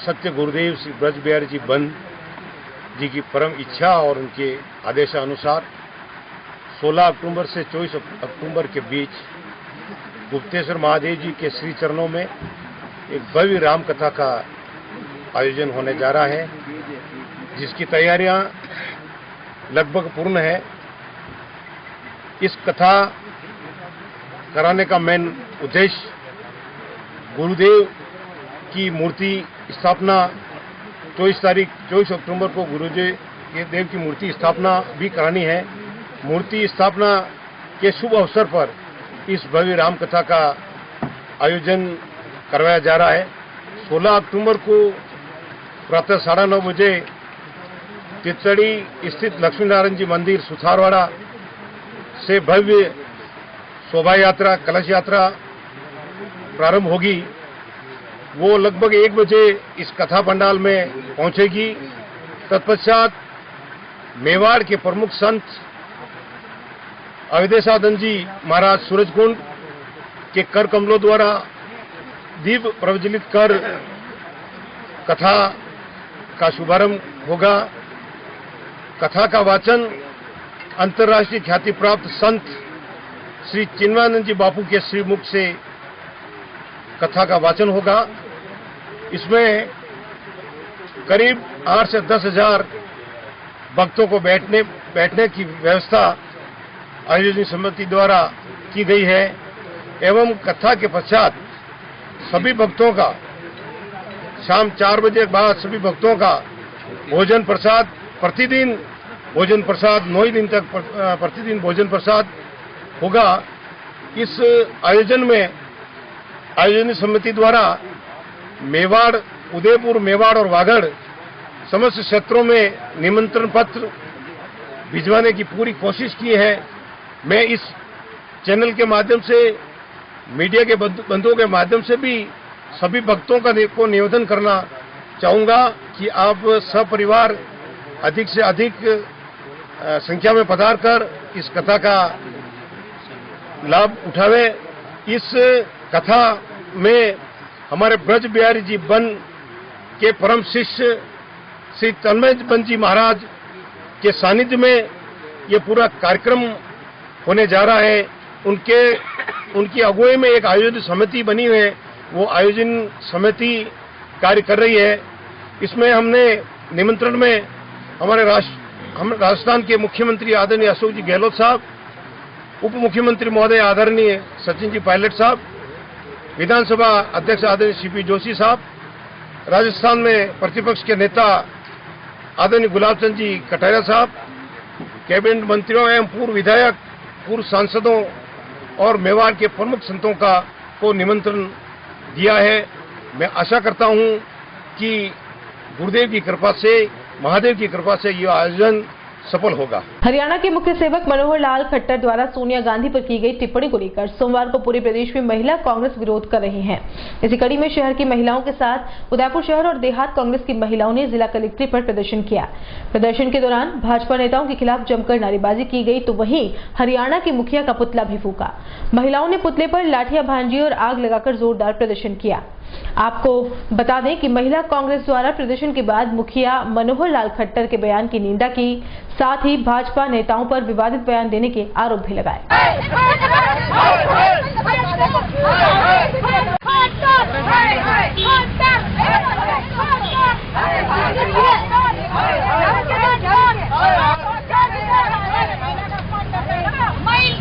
सत्य गुरुदेव श्री ब्रज बिहारी जी बन जी की परम इच्छा और उनके आदेशानुसार 16 अक्टूबर से 24 अक्टूबर के बीच गुप्तेश्वर महादेव जी के श्री चरणों में एक भव्य राम कथा का आयोजन होने जा रहा है, जिसकी तैयारियां लगभग पूर्ण है। इस कथा कराने का मेन उद्देश्य गुरुदेव की मूर्ति स्थापना 24 अक्टूबर को गुरुदेव की मूर्ति स्थापना भी करानी है। मूर्ति स्थापना के शुभ अवसर पर इस भव्य राम कथा का आयोजन करवाया जा रहा है। 16 अक्टूबर को प्रातः 9:30 बजे तितड़ी स्थित लक्ष्मी नारायण जी मंदिर सुथारवाड़ा से भव्य शोभा यात्रा कलश यात्रा प्रारंभ होगी। वो लगभग 1 बजे इस कथा पंडाल में पहुंचेगी। तत्पश्चात मेवाड़ के प्रमुख संत अवधेशानंद जी महाराज सूरजकुंड के कर कमलों द्वारा दीप प्रज्वलित कर कथा का शुभारंभ होगा। कथा का वाचन अंतर्राष्ट्रीय ख्याति प्राप्त संत श्री चिन्मयानंद जी बापू के श्रीमुख से कथा का वाचन होगा। इसमें करीब 8 से 10 हजार भक्तों को बैठने की व्यवस्था आयोजन समिति द्वारा की गई है एवं कथा के पश्चात सभी भक्तों का शाम 4 बजे बाद सभी भक्तों का भोजन प्रसाद प्रतिदिन भोजन प्रसाद 9 दिन तक प्रतिदिन भोजन प्रसाद होगा। इस आयोजन में आयोजन समिति द्वारा मेवाड़, उदयपुर, मेवाड़ और वागड़ समस्त क्षेत्रों में निमंत्रण पत्र भिजवाने की पूरी कोशिश की है। मैं इस चैनल के माध्यम से मीडिया के बंधुओं के माध्यम से भी सभी भक्तों को निवेदन करना चाहूंगा कि आप सपरिवार अधिक से अधिक संख्या में पधार कर इस कथा का लाभ उठावे। इस कथा में हमारे ब्रज बिहारी जी बन के परम शिष्य श्री तन्मय बन जी महाराज के सानिध्य में ये पूरा कार्यक्रम होने जा रहा है। उनकी अगुवाई में एक आयोजन समिति बनी हुई है, वो आयोजन समिति कार्य कर रही है। इसमें हमने निमंत्रण में हमारे राजस्थान के मुख्यमंत्री आदरणीय अशोक जी गहलोत साहब, उप मुख्यमंत्री महोदय आदरणीय सचिन जी पायलट साहब, विधानसभा अध्यक्ष आदरणीय सीपी जोशी साहब, राजस्थान में प्रतिपक्ष के नेता आदरणीय गुलाब चंद जी कटारिया साहब, कैबिनेट मंत्रियों एवं पूर्व विधायक, पूर्व सांसदों और मेवाड़ के प्रमुख संतों को निमंत्रण दिया है। मैं आशा करता हूं कि गुरुदेव की कृपा से, महादेव की कृपा से यह आयोजन सफल होगा। हरियाणा के मुख्य सेवक मनोहर लाल खट्टर द्वारा सोनिया गांधी पर की गई टिप्पणी को लेकर सोमवार को पूरे प्रदेश में महिला कांग्रेस विरोध कर रही है। इसी कड़ी में शहर की महिलाओं के साथ उदयपुर शहर और देहात कांग्रेस की महिलाओं ने जिला कलेक्ट्रेट पर प्रदर्शन किया। प्रदर्शन के दौरान भाजपा नेताओं के खिलाफ जमकर नारेबाजी की गई, तो वहीं हरियाणा के मुखिया का पुतला भी फूका। महिलाओं ने पुतले पर लाठियां भांजी और आग लगाकर जोरदार प्रदर्शन किया। आपको बता दें कि महिला कांग्रेस द्वारा प्रदर्शन के बाद मुखिया मनोहर लाल खट्टर के बयान की निंदा की, साथ ही भाजपा नेताओं पर विवादित बयान देने के आरोप भी लगाए।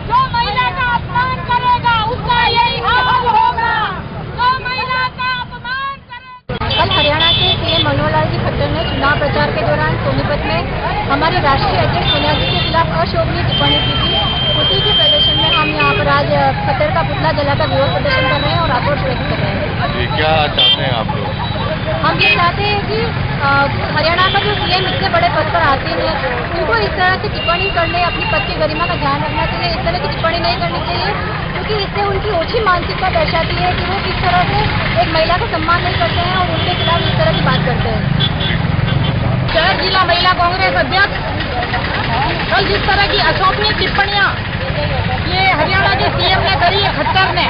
जो महिला का अपमान करेगा उसका यही हाल होगा। कल हरियाणा के सीएम मनोहर लाल जी खट्टर ने चुनाव प्रचार के दौरान सोनीपत में हमारे राष्ट्रीय अध्यक्ष सोनिया जी के खिलाफ अशोभनीय टिप्पणी की थी। उसी के प्रदर्शन में हम यहाँ पर आज खट्टर का पुतला जलाकर विरोध प्रदर्शन कर रहे हैं और आक्रोश व्यक्त कर रहे हैं। क्या चाहते हैं आप लोग? हम ये चाहते हैं कि हरियाणा का जो सीएम इतने बड़े पद पर आते हैं, उनको इस तरह से टिप्पणी करने, अपनी पद की गरिमा का ध्यान रखना चाहिए। इस तरह की टिप्पणी नहीं करनी चाहिए, क्योंकि इससे उनकी ओछी मानसिकता दर्शाती है कि वो किस तरह से एक महिला का सम्मान नहीं करते हैं और उनके खिलाफ इस तरह की बात करते हैं। शहर जिला महिला कांग्रेस अध्यक्ष कल जिस तरह की अशोभनीय टिप्पणियां ये हरियाणा के सीएम ने करी है खट्टर ने,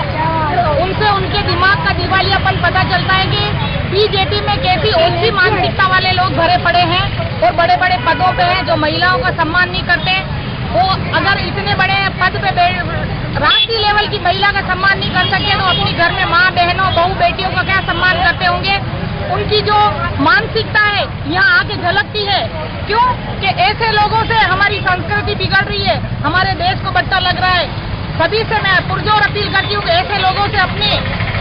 उनसे उनके दिमाग का दिवालियापन पता चलता है कि बीजेपी में कैसी ओछी मानसिकता वाले लोग भरे पड़े हैं और बड़े बड़े पदों पे हैं जो महिलाओं का सम्मान नहीं करते। वो अगर इतने बड़े पद पे राष्ट्रीय लेवल की महिला का सम्मान नहीं कर सकते तो अपनी घर में माँ बहनों बहू बेटियों का क्या सम्मान करते होंगे। उनकी जो मानसिकता है यहाँ आके झलकती है। क्यों कि ऐसे लोगों से हमारी संस्कृति बिगड़ रही है, हमारे देश को बच्चा लग रहा है। सभी से मैं पुरजोर अपील करती हूँ कि ऐसे लोगों से अपनी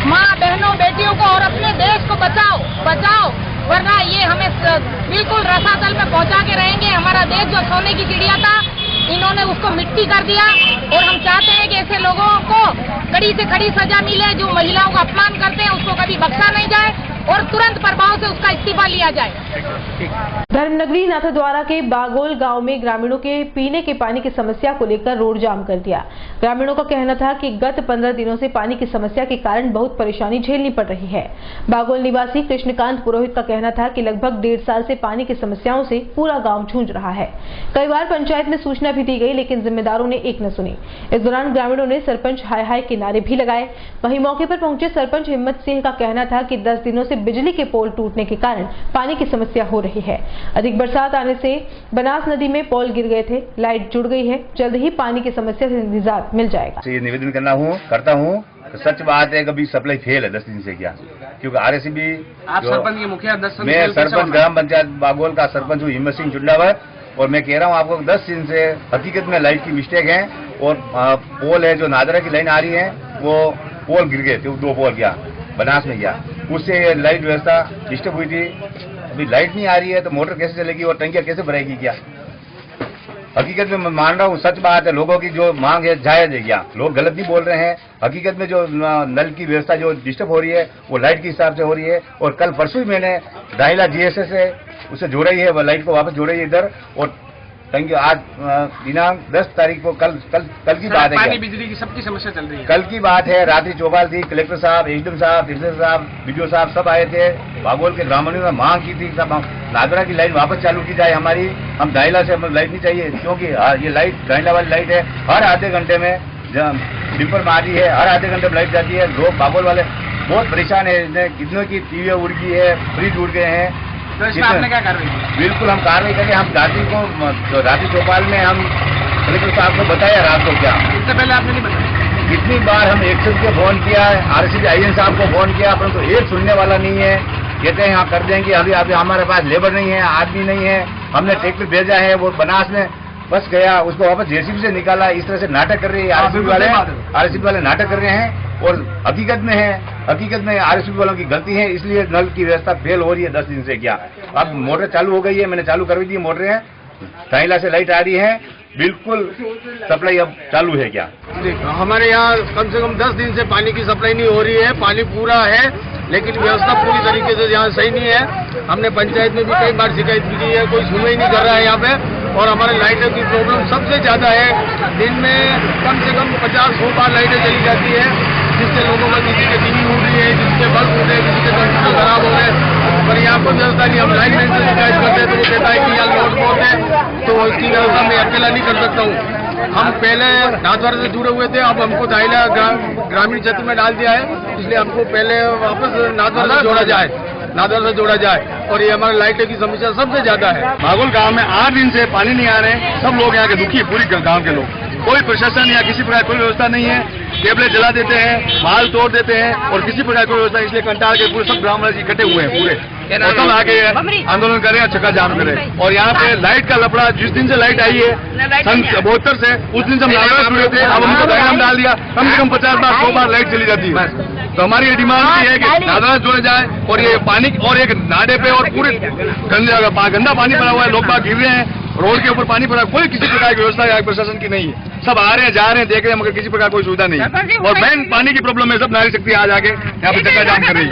माँ बहनों बेटियों को और अपने देश को बचाओ, वरना ये हमें बिल्कुल रसातल में पहुँचा के रहेंगे। हमारा देश जो सोने की चिड़िया था, इन्होंने उसको मिट्टी कर दिया और हम चाहते हैं कि ऐसे लोगों को कड़ी से कड़ी सजा मिले। जो महिलाओं का अपमान करते हैं उसको कभी बख्शा नहीं जाए और तुरंत प्रभाव से उसका इस्तीफा लिया जाए। धर्मनगरी नाथद्वारा के बागोल गांव में ग्रामीणों के पीने के पानी की समस्या को लेकर रोड जाम कर दिया। ग्रामीणों का कहना था कि गत 15 दिनों से पानी की समस्या के कारण बहुत परेशानी झेलनी पड़ रही है। बागोल निवासी कृष्णकांत पुरोहित का कहना था कि लगभग 1.5 साल से पानी की समस्याओं से पूरा गाँव जूझ रहा है। कई बार पंचायत में सूचना भी दी गई, लेकिन जिम्मेदारों ने एक न सुनी। इस दौरान ग्रामीणों ने सरपंच हाय हाय के नारे भी लगाए। वहीं मौके पर पहुंचे सरपंच हिम्मत सिंह का कहना था कि 10 दिनों से बिजली के पोल टूटने के कारण पानी की समस्या हो रही है। अधिक बरसात आने से बनास नदी में पोल गिर गए थे, लाइट जुड़ गई है। जल्द ही पानी की समस्या से निजात मिल जाएगा। ये निवेदन करता हूँ तो सच बात है, कभी सप्लाई फेल है 10 दिन से। क्या क्योंकि RSB आप सरपंच के मुखिया 10 दिन मैं सरपंच ग्राम पंचायत बागोल का सरपंच हूँ हिम्मत सिंह चुंडावर, और मैं कह रहा हूँ आपको 10 दिन से हकीकत में लाइट की मिस्टेक है। और पोल है जो नादरा की लाइन आ रही है, वो पोल गिर गए थे, 2 पोल गया बनास में गया, उससे लाइट व्यवस्था डिस्टर्ब हुई थी। अभी लाइट नहीं आ रही है तो मोटर कैसे चलेगी और टंकियां कैसे भरेगी? क्या हकीकत में मैं मान रहा हूँ, सच बात है, लोगों की जो मांग है जायज है। क्या लोग गलत नहीं बोल रहे हैं? हकीकत में जो नल की व्यवस्था जो डिस्टर्ब हो रही है वो लाइट के हिसाब से हो रही है। और कल परसों ही मैंने 2.5 लाख GSS से उसे जोड़ा ही है, वो लाइट को वापस जोड़ा ही इधर। और टंकी आज दिनांक 10 तारीख को कल की बात है, पानी बिजली की सबकी समस्या चल रही है। कल की बात है, रात्रि चौपाल थी, कलेक्टर साहब, SDM साहब, तहसीलदार साहब, BDO साहब सब आए थे। बागोल के ग्रामीणों ने मांग की थी सब नादरा की लाइन वापस चालू की जाए हमारी। हम 2.5 लाख से हमें लाइट नहीं चाहिए, क्योंकि ये लाइट 2.5 लाख वाली लाइट है, हर आधे घंटे में डिम्पर में आती है, हर आधे घंटे में लाइट जाती है। लोग बागोल वाले बहुत परेशान है, कितनों की टीवी उड़ गई है, फ्रिज उड़ गए हैं। तो इसमें आपने क्या कार्रवाई की? बिल्कुल हम कार्रवाई करके हम रात्रि चौपाल में हम कलेक्टर साहब को बताया रात को। क्या इससे पहले आपने नहीं बताया? कितनी बार हम एक्शन को फोन किया, RSB IN साहब को फोन किया, परंतु एक सुनने वाला नहीं है। कहते हैं यहाँ कर देंगे, अभी हमारे पास लेबर नहीं है, आदमी नहीं है। हमने ट्रैक्टर भेजा है, वो बनास में बस गया, उसको वापस JCB से निकाला। इस तरह से नाटक कर रहे हैं RSB वाले नाटक कर रहे हैं। और हकीकत में RSB वालों की गलती है, इसलिए नल की व्यवस्था फेल हो रही है 10 दिन से। क्या अब मोटर चालू हो गई है, मैंने चालू करवा दी मोटरें, 2.5 लाख से लाइट आ रही है, बिल्कुल सप्लाई अब चालू है। क्या हमारे यहाँ कम से कम 10 दिन से पानी की सप्लाई नहीं हो रही है। पानी पूरा है, लेकिन व्यवस्था पूरी तरीके से यहाँ सही नहीं है। हमने पंचायत में भी कई बार शिकायत की है, कोई सुनवाई नहीं कर रहा है यहाँ पे। और हमारे लाइटों की प्रॉब्लम सबसे ज्यादा है। दिन में कम से कम 50-100 बार लाइटें चली जाती है, जिससे लोगों का किसी के टीवी उड़ रही है, किसी के बल्ब उड़ रहे हैं, किसी के कंप्यूटर खराब हो गए। पर यहाँ पर व्यवस्था नहीं। हम लाइन मैन से शिकायत करते हैं तो वो कहता है कि यहाँ लोड बहुत है, तो इसकी व्यवस्था मैं अकेला नहीं कर सकता हूँ। हम पहले नाथद्वारा से जुड़े हुए थे, अब हमको 2.5 लाख ग्रामीण क्षेत्र में डाल दिया है, इसलिए हमको पहले वापस नाथद्वारा से जोड़ा जाए। और ये हमारे लाइटें की समस्या सबसे ज्यादा है। बागोल गांव में 8 दिन से पानी नहीं आ रहे हैं। सब लोग यहाँ के दुखी है, पूरी गांव के लोग। कोई प्रशासन या किसी प्रकार कोई व्यवस्था नहीं है। केबलें जला देते हैं, माल तोड़ देते हैं, और किसी प्रकार की व्यवस्था, इसलिए कंटाल के पूरे सब ग्रामवासी इकट्ठे हुए हैं, पूरे होटल आके आंदोलन कर रहे हैं, चक्का जाम कर रहे हैं। और यहाँ पे लाइट का लफड़ा, जिस दिन से लाइट आई है सन 72 से, उस दिन से हम नागरा जुड़े थे। अब हमको डायग्राम डाल दिया, कम से कम 50 बार 100 बार लाइट चली जाती है। तो हमारी ये डिमांड ये है कि नादरा जोड़े जाए, और ये पानी और एक नाडे पे और पूरे गंदा पानी भरा हुआ है, लोग बाग गिर रहे हैं, रोड के ऊपर पानी भरा, कोई किसी प्रकार की व्यवस्था यहाँ प्रशासन की नहीं है। सब आ रहे हैं, जा रहे हैं, देख रहे हैं, मगर किसी प्रकार कोई सुविधा नहीं है। और मेन पानी की प्रॉब्लम है, सब नारी शक्ति आज आके यहाँ पे चक्का जाम कर रही है।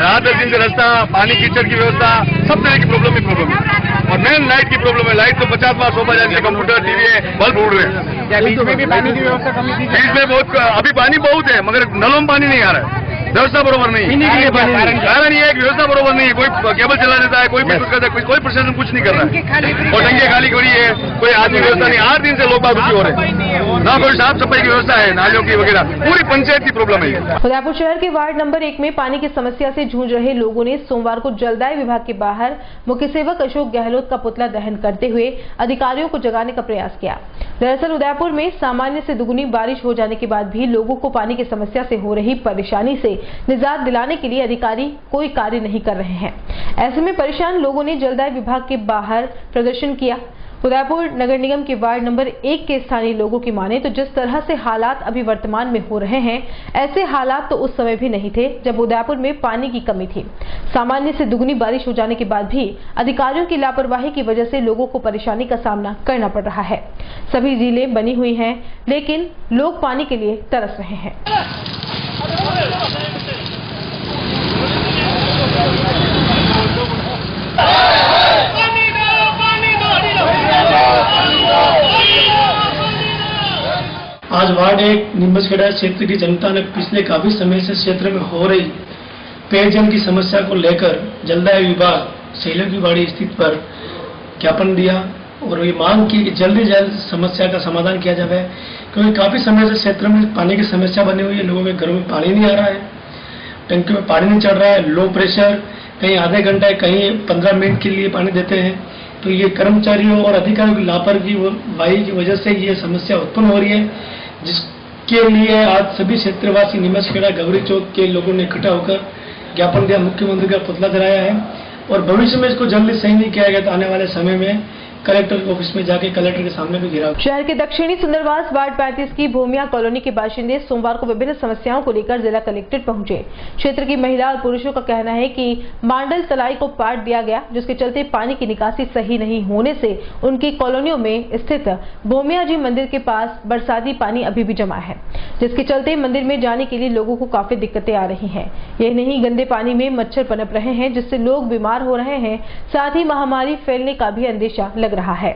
रात 10 दिन से रास्ता, पानी कीचड़ की व्यवस्था, सब तरह की प्रॉब्लम है। और मेन लाइट की प्रॉब्लम है। लाइट तो 50 बार 100 बार जाती है, कंप्यूटर टीवी है, बल्ब उड़ रहे हैं। बीच में भी पानी की व्यवस्था कमी थी? बीच में बहुत, अभी पानी बहुत है, मगर नलों में पानी नहीं आ रहा है, व्यवस्था बरोबर नहीं है। कारण ये है कि व्यवस्था बरोबर नहीं है। कोई केबल चला देता है, कोई भी कुछ करता है, कोई प्रशासन कुछ नहीं कर रहा है, और टंकी खाली खड़ी है, कोई आदमी व्यवस्था नहीं। 8 दिन से लोग बाग दुखी हो रहे हैं। ना कोई साफ सफाई की व्यवस्था है, नालियों की वगैरह, पूरी पंचायत की प्रॉब्लम है। उदयपुर शहर के वार्ड नंबर 1 में पानी की समस्या से जूझ रहे लोगों ने सोमवार को जलदाय विभाग के बाहर मुख्य सेवक अशोक गहलोत का पुतला दहन करते हुए अधिकारियों को जगाने का प्रयास किया। दरअसल उदयपुर में सामान्य से दुगुनी बारिश हो जाने के बाद भी लोगों को पानी की समस्या से हो रही परेशानी से निजात दिलाने के लिए अधिकारी कोई कार्य नहीं कर रहे हैं। ऐसे में परेशान लोगों ने जलदाय विभाग के बाहर प्रदर्शन किया। उदयपुर नगर निगम के वार्ड नंबर 1 के स्थानीय लोगों की माने तो जिस तरह से हालात अभी वर्तमान में हो रहे हैं, ऐसे हालात तो उस समय भी नहीं थे जब उदयपुर में पानी की कमी थी। सामान्य से दुगुनी बारिश हो जाने के बाद भी अधिकारियों की लापरवाही की वजह से लोगों को परेशानी का सामना करना पड़ रहा है। सभी झीलें बनी हुई हैं, लेकिन लोग पानी के लिए तरस रहे हैं। आज वार्ड 1 नीमचखेड़ा क्षेत्र की जनता ने पिछले काफी समय से क्षेत्र में हो रही पेयजल की समस्या को लेकर जलदाय विभाग सैलों की बाड़ी स्थित पर ज्ञापन दिया और ये मांग की कि जल्दी जल्द समस्या का समाधान किया जाए, क्योंकि काफी समय से क्षेत्र में पानी की समस्या बनी हुई है। लोगों के घरों में पानी नहीं आ रहा है, टंकी में पानी नहीं चढ़ रहा है, लो प्रेशर, कहीं आधे घंटे कहीं 15 मिनट के लिए पानी देते हैं। तो ये कर्मचारियों और अधिकारियों की लापरवाही की वजह से ये समस्या उत्पन्न हो रही है, जिसके लिए आज सभी क्षेत्रवासी नीमचखेड़ा गौरी चौक के लोगों ने इकट्ठा होकर ज्ञापन दिया, मुख्यमंत्री का पुतला जलाया है और भविष्य में इसको जल्दी सही नहीं किया गया तो आने वाले समय में कलेक्टर ऑफिस में जाके कलेक्टर के सामने भी गिरा। शहर के दक्षिणी सुंदरवास वार्ड 35 की भूमिया कॉलोनी के बाशिंदे सोमवार को विभिन्न समस्याओं को लेकर जिला कलेक्ट्रेट पहुंचे। क्षेत्र की महिला और पुरुषों का कहना है कि मांडल तलाई को पाट दिया गया, जिसके चलते पानी की निकासी सही नहीं होने से उनकी कॉलोनियों में स्थित भूमिया जी मंदिर के पास बरसाती पानी अभी भी जमा है, जिसके चलते मंदिर में जाने के लिए लोगों को काफी दिक्कतें आ रही है। यही नहीं, गंदे पानी में मच्छर पनप रहे हैं, जिससे लोग बीमार हो रहे हैं, साथ ही महामारी फैलने का भी अंदेशा लग रहा है।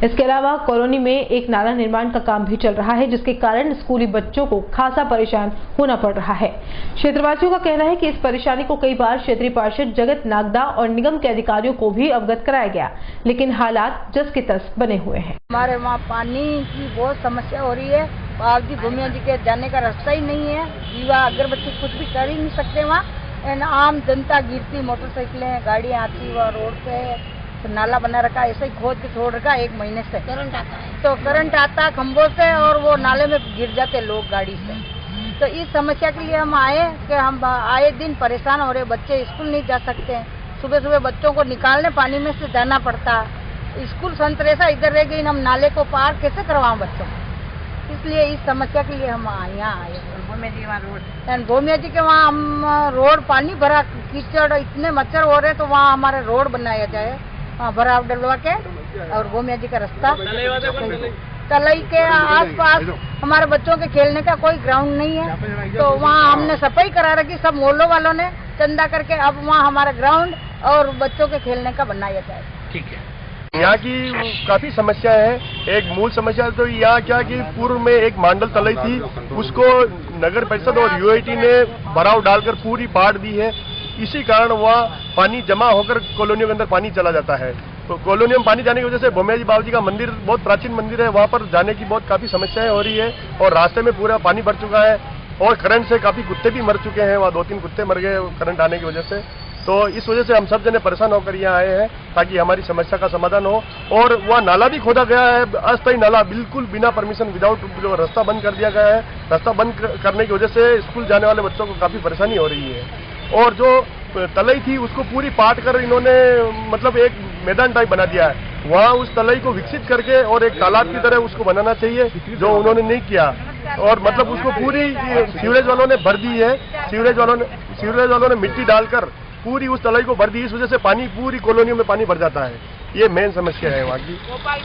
इसके अलावा कॉलोनी में एक नाला निर्माण का काम भी चल रहा है, जिसके कारण स्कूली बच्चों को खासा परेशान होना पड़ रहा है। क्षेत्रवासियों का कहना है कि इस परेशानी को कई बार क्षेत्रीय पार्षद जगत नागदा और निगम के अधिकारियों को भी अवगत कराया गया, लेकिन हालात जस के तस बने हुए हैं। हमारे वहाँ पानी की बहुत समस्या हो रही है, बाबू जी भूमिया जी के जाने का रास्ता ही नहीं है। युवा अगरबत्ती कुछ भी कर ही नहीं सकते वहाँ। आम जनता गिरती, मोटरसाइकिलें गाड़ियाँ आती, वह रोड पे तो नाला बना रखा, ऐसे ही खोद के छोड़ रखा 1 महीने से। करंट आता है तो करंट आता खंभों से और वो नाले में गिर जाते लोग गाड़ी से। तो इस समस्या के लिए हम आए कि हम आए दिन परेशान हो रहे, बच्चे स्कूल नहीं जा सकते हैं, सुबह सुबह बच्चों को निकालने पानी में से जाना पड़ता, स्कूल संतरेसा इधर रह गई, हम नाले को पार कैसे करवाऊं बच्चों। इसलिए इस समस्या के लिए हम यहाँ आए। भूमिया जी के वहाँ हम रोड पानी भरा, कीचड़, इतने मच्छर हो रहे, तो वहाँ हमारे रोड बनाया जाए, भरा डलवा के, और भूमिया जी का रास्ता तलई के आसपास हमारे बच्चों के खेलने का कोई ग्राउंड नहीं है, तो वहाँ हमने सफाई करा रखी सब मोहल्लों वालों ने चंदा करके। अब वहाँ हमारा ग्राउंड और बच्चों के खेलने का बनाया जाए। ठीक है। यहाँ की काफी समस्या है। एक मूल समस्या तो यहाँ क्या कि पूर्व में एक मांडल तलई थी, उसको नगर परिषद और यूआईटी ने भराव डालकर पूरी पाट दी है। इसी कारण वहाँ पानी जमा होकर कॉलोनियों के अंदर पानी चला जाता है। तो कॉलोनियों में पानी जाने की वजह से भूमिया जी बाबू जी का मंदिर बहुत प्राचीन मंदिर है, वहाँ पर जाने की बहुत काफी समस्याएं हो रही है और रास्ते में पूरा पानी भर चुका है और करंट से काफी कुत्ते भी मर चुके हैं। वहाँ 2-3 कुत्ते मर गए करंट आने की वजह से। तो इस वजह से हम सब जने परेशान होकर यहाँ आए हैं ताकि हमारी समस्या का समाधान हो। और वह नाला भी खोदा गया है, अस्थायी नाला, बिल्कुल बिना परमिशन, विदाउट, जो रास्ता बंद कर दिया गया है। रास्ता बंद करने की वजह से स्कूल जाने वाले बच्चों को काफी परेशानी हो रही है। और जो तलई थी उसको पूरी पाट कर इन्होंने मतलब एक मैदान टाइप बना दिया है। वहाँ उस तलई को विकसित करके और एक तालाब की तरह उसको बनाना चाहिए, जो उन्होंने नहीं किया। और मतलब उसको पूरी सीवरेज वालों ने भर दी है, सीवरेज वालों ने मिट्टी डालकर पूरी उस तलाई को भर दी। इस वजह से पानी पूरी कॉलोनियों में पानी भर जाता है। ये मेन समस्या है वहाँ की।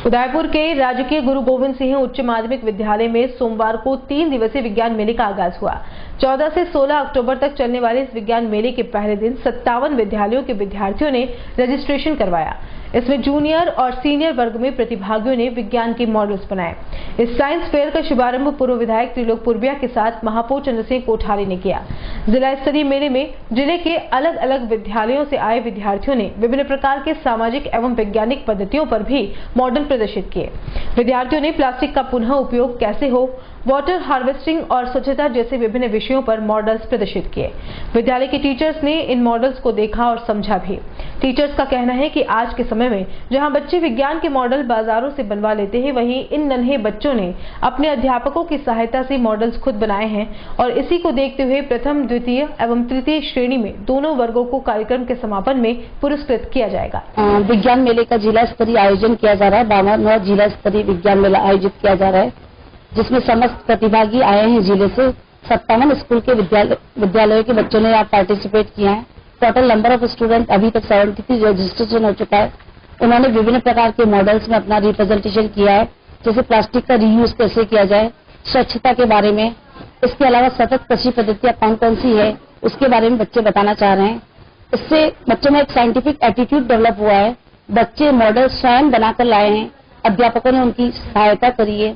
उदयपुर के राजकीय गुरु गोविंद सिंह उच्च माध्यमिक विद्यालय में सोमवार को 3 दिवसीय विज्ञान मेले का आगाज हुआ। 14 से 16 अक्टूबर तक चलने वाले इस विज्ञान मेले के पहले दिन 57 विद्यालयों के विद्यार्थियों ने रजिस्ट्रेशन करवाया। इसमें जूनियर और सीनियर वर्ग में प्रतिभागियों ने विज्ञान के मॉडल्स बनाए। इस साइंस फेयर का शुभारंभ पूर्व विधायक त्रिलोक पूर्बिया के साथ महापौर चंद्र सिंह कोठारी ने किया। जिला स्तरीय मेले में जिले के अलग अलग विद्यालयों से आए विद्यार्थियों ने विभिन्न प्रकार के सामाजिक एवं वैज्ञानिक पद्धतियों पर भी मॉडल प्रदर्शित किए। विद्यार्थियों ने प्लास्टिक का पुनः उपयोग कैसे हो, वाटर हार्वेस्टिंग और स्वच्छता जैसे विभिन्न विषयों पर मॉडल्स प्रदर्शित किए। विद्यालय के टीचर्स ने इन मॉडल्स को देखा और समझा भी। टीचर्स का कहना है कि आज के समय में जहां बच्चे विज्ञान के मॉडल बाजारों से बनवा लेते हैं, वहीं इन नन्हे बच्चों ने अपने अध्यापकों की सहायता से मॉडल्स खुद बनाए हैं और इसी को देखते हुए प्रथम, द्वितीय एवं तृतीय श्रेणी में दोनों वर्गों को कार्यक्रम के समापन में पुरस्कृत किया जाएगा। विज्ञान मेले का जिला स्तरीय आयोजन किया जा रहा है। 52वां जिला स्तरीय विज्ञान मेला आयोजित किया जा रहा है, जिसमें समस्त प्रतिभागी आए हैं। जिले से 57 स्कूल के विद्यालयों के बच्चों ने यहाँ पार्टिसिपेट किया है। टोटल नंबर ऑफ स्टूडेंट अभी तक 73 रजिस्ट्रेशन हो चुका है। उन्होंने विभिन्न प्रकार के मॉडल्स में अपना रिप्रेजेंटेशन किया है, जैसे प्लास्टिक का रीयूज कैसे किया जाए, स्वच्छता के बारे में। इसके अलावा सतत कृषि पद्धतियाँ कौन कौन सी है उसके बारे में बच्चे बताना चाह रहे हैं। इससे बच्चों में एक साइंटिफिक एटीट्यूड डेवलप हुआ है। बच्चे मॉडल स्वयं बनाकर लाए हैं, अध्यापकों ने उनकी सहायता करी है।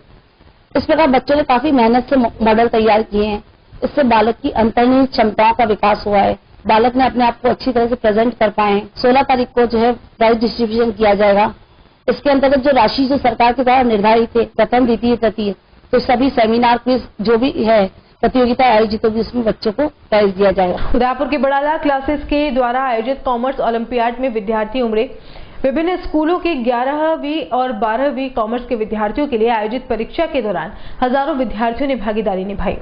इस प्रकार बच्चों ने काफी मेहनत से मॉडल तैयार किए हैं। इससे बालक की अंतर्निहित क्षमताओं का विकास हुआ है। बालक ने अपने आप को अच्छी तरह से प्रेजेंट कर पाए। 16 तारीख को जो है प्राइज डिस्ट्रीब्यूशन किया जाएगा। इसके अंतर्गत जो राशि जो सरकार के द्वारा निर्धारित है, प्रथम, द्वितीय, तृतीय, तो सभी सेमिनार क्विज जो भी है प्रतियोगिता आयोजित होगी, उसमें बच्चों को प्राइज दिया जाएगा। उदयपुर के बड़ाला क्लासेस के द्वारा आयोजित कॉमर्स ओलंपियाड में विद्यार्थी उमड़े। विभिन्न स्कूलों के 11वीं और 12वीं कॉमर्स के विद्यार्थियों के लिए आयोजित परीक्षा के दौरान हजारों विद्यार्थियों ने भागीदारी निभाई।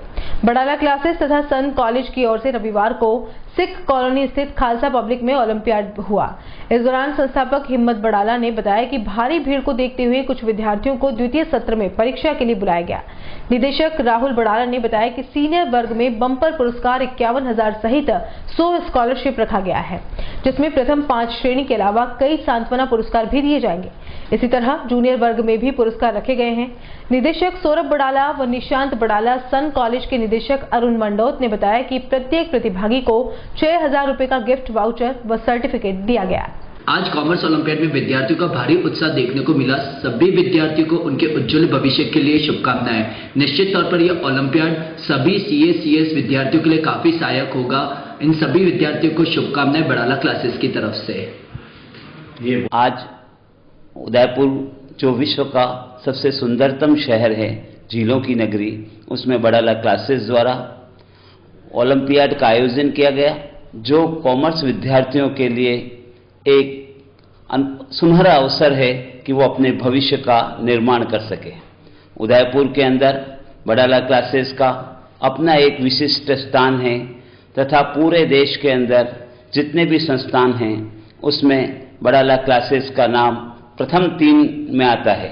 बड़ाला क्लासेस तथा सन कॉलेज की ओर से रविवार को सिख कॉलोनी स्थित खालसा पब्लिक में ओलंपियाड हुआ। इस दौरान संस्थापक हिम्मत बड़ाला ने बताया कि भारी भीड़ को देखते हुए कुछ विद्यार्थियों को द्वितीय सत्र में परीक्षा के लिए बुलाया गया। निदेशक राहुल बड़ाला ने बताया कि सीनियर वर्ग में बम्पर पुरस्कार 51,000 सहित 100 स्कॉलरशिप रखा गया है, जिसमें प्रथम 5 श्रेणी के अलावा कई सांत्वना पुरस्कार भी दिए जाएंगे। इसी तरह जूनियर वर्ग में भी पुरस्कार रखे गए हैं। निदेशक सौरभ बड़ाला व निशांत बड़ाला सन कॉलेज के निदेशक अरुण मंडोत ने बताया कि प्रत्येक प्रतिभागी को 6,000 रुपए का गिफ्ट वाउचर व सर्टिफिकेट दिया गया। आज कॉमर्स ओलंपियाड में विद्यार्थियों का भारी उत्साह देखने को मिला। सभी विद्यार्थियों को उनके उज्जवल भविष्य के लिए शुभकामनाएं। निश्चित तौर पर यह ओलंपियाड सभी CS विद्यार्थियों के लिए काफी सहायक होगा। इन सभी विद्यार्थियों को शुभकामनाएं बड़ाला क्लासेस की तरफ से। ये आज उदयपुर जो विश्व का सबसे सुंदरतम शहर है, झीलों की नगरी, उसमें बड़ाला क्लासेस द्वारा ओलंपियाड का आयोजन किया गया, जो कॉमर्स विद्यार्थियों के लिए एक सुनहरा अवसर है कि वो अपने भविष्य का निर्माण कर सके। उदयपुर के अंदर बड़ाला क्लासेस का अपना एक विशिष्ट स्थान है तथा पूरे देश के अंदर जितने भी संस्थान हैं उसमें बड़ाला क्लासेस का नाम प्रथम 3 में आता है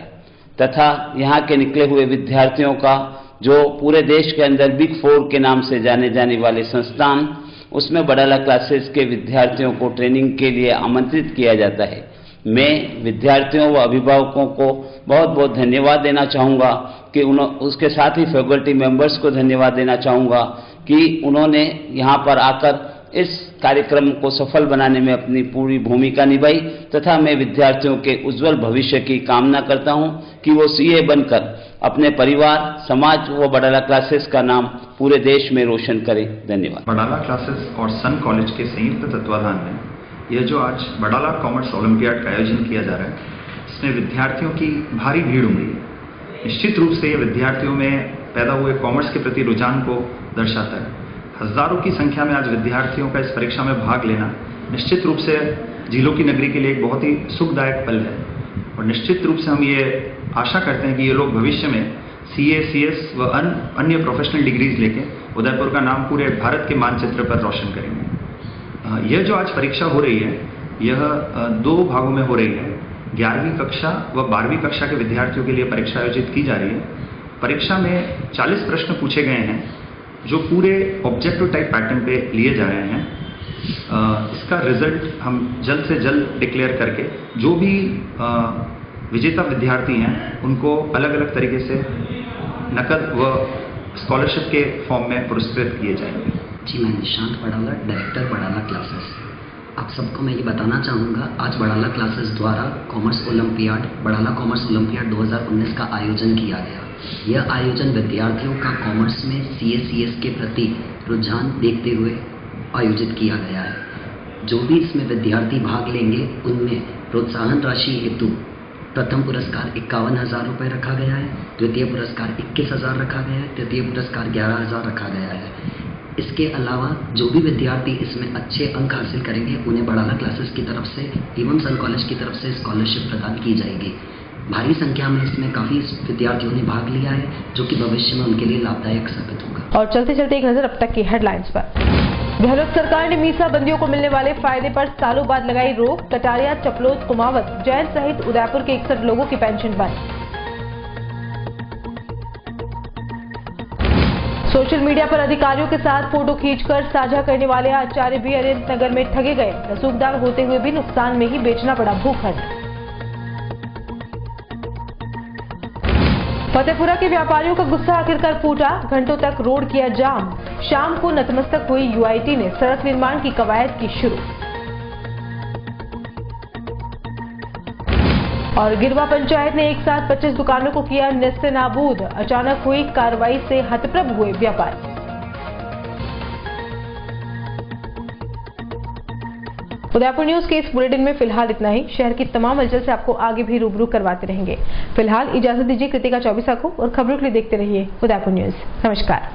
तथा यहाँ के निकले हुए विद्यार्थियों का जो पूरे देश के अंदर बिग 4 के नाम से जाने जाने वाले संस्थान, उसमें बड़ाला क्लासेस के विद्यार्थियों को ट्रेनिंग के लिए आमंत्रित किया जाता है। मैं विद्यार्थियों व अभिभावकों को बहुत बहुत धन्यवाद देना चाहूँगा कि उसके साथ ही फैकल्टी मेंबर्स को धन्यवाद देना चाहूँगा कि उन्होंने यहाँ पर आकर इस कार्यक्रम को सफल बनाने में अपनी पूरी भूमिका निभाई तथा मैं विद्यार्थियों के उज्जवल भविष्य की कामना करता हूँ कि वो CA बनकर अपने परिवार, समाज व बड़ाला क्लासेस का नाम पूरे देश में रोशन करें। धन्यवाद। बड़ाला क्लासेस और सन कॉलेज के संयुक्त तत्वाधान में यह जो आज बड़ाला कॉमर्स ओलंपियाड का आयोजन किया जा रहा है, इसमें विद्यार्थियों की भारी भीड़ उमड़ी है। निश्चित रूप से ये विद्यार्थियों में पैदा हुए कॉमर्स के प्रति रुझान को दर्शाता है। हजारों की संख्या में आज विद्यार्थियों का इस परीक्षा में भाग लेना निश्चित रूप से झीलों की नगरी के लिए एक बहुत ही सुखदायक पल है और निश्चित रूप से हम ये आशा करते हैं कि ये लोग भविष्य में CA, CS व अन्य प्रोफेशनल डिग्रीज लेके उदयपुर का नाम पूरे भारत के मानचित्र पर रोशन करेंगे। यह जो आज परीक्षा हो रही है, यह 2 भागों में हो रही है। 11वीं कक्षा व 12वीं कक्षा के विद्यार्थियों के लिए परीक्षा आयोजित की जा रही है। परीक्षा में 40 प्रश्न पूछे गए हैं जो पूरे ऑब्जेक्टिव टाइप पैटर्न पे लिए जा रहे हैं। इसका रिजल्ट हम जल्द से जल्द डिक्लेयर करके जो भी विजेता विद्यार्थी हैं उनको अलग अलग तरीके से नकद व स्कॉलरशिप के फॉर्म में पुरस्कृत किए जाएंगे। जी, मैं निशांत बड़ाला, डायरेक्टर बड़ाला क्लासेस। आप सबको मैं ये बताना चाहूँगा, आज बड़ाला क्लासेस द्वारा बड़ाला कॉमर्स ओलंपियाड 2019 का आयोजन किया गया। यह आयोजन विद्यार्थियों का कॉमर्स में CA/CS के प्रति रुझान देखते हुए आयोजित किया गया है। जो भी इसमें विद्यार्थी भाग लेंगे उनमें प्रोत्साहन राशि हेतु प्रथम पुरस्कार 51,000 रुपये रखा गया है, द्वितीय पुरस्कार 21,000 रखा गया है, तृतीय पुरस्कार 11,000 रखा गया है। इसके अलावा जो भी विद्यार्थी इसमें अच्छे अंक हासिल करेंगे उन्हें बड़ाला क्लासेस की तरफ से एवं सन कॉलेज की तरफ से स्कॉलरशिप प्रदान की जाएगी। भारी संख्या में इसमें काफी विद्यार्थियों ने भाग लिया है, जो कि भविष्य में उनके लिए लाभदायक साबित होगा। और चलते चलते एक नजर अब तक की हेडलाइंस पर। गहलोत सरकार ने मीसा बंदियों को मिलने वाले फायदे पर सालों बाद लगाई रोक। कटारिया, चपलोद, कुमावत, जैन सहित उदयपुर के 61 लोगों की पेंशन बंद। सोशल मीडिया पर अधिकारियों के साथ फोटो खींचकर साझा करने वाले आचार्य भी अनंत नगर में ठगे गए। रसूखदार होते हुए भी नुकसान में ही बेचना पड़ा भूखंड। फतेहपुरा के व्यापारियों का गुस्सा आखिरकार फूटा, घंटों तक रोड किया जाम। शाम को नतमस्तक हुई UIT ने सड़क निर्माण की कवायद की शुरू। और गिरवा पंचायत ने एक साथ 25 दुकानों को किया नेस्तनाबूद। अचानक हुई कार्रवाई से हतप्रभ हुए व्यापारी। उदयपुर न्यूज के इस बुलेटिन में फिलहाल इतना ही। शहर की तमाम हलचल से आपको आगे भी रूबरू करवाते रहेंगे। फिलहाल इजाजत दीजिए कृतिका चौबीसा को, और खबरों के लिए देखते रहिए उदयपुर न्यूज। नमस्कार।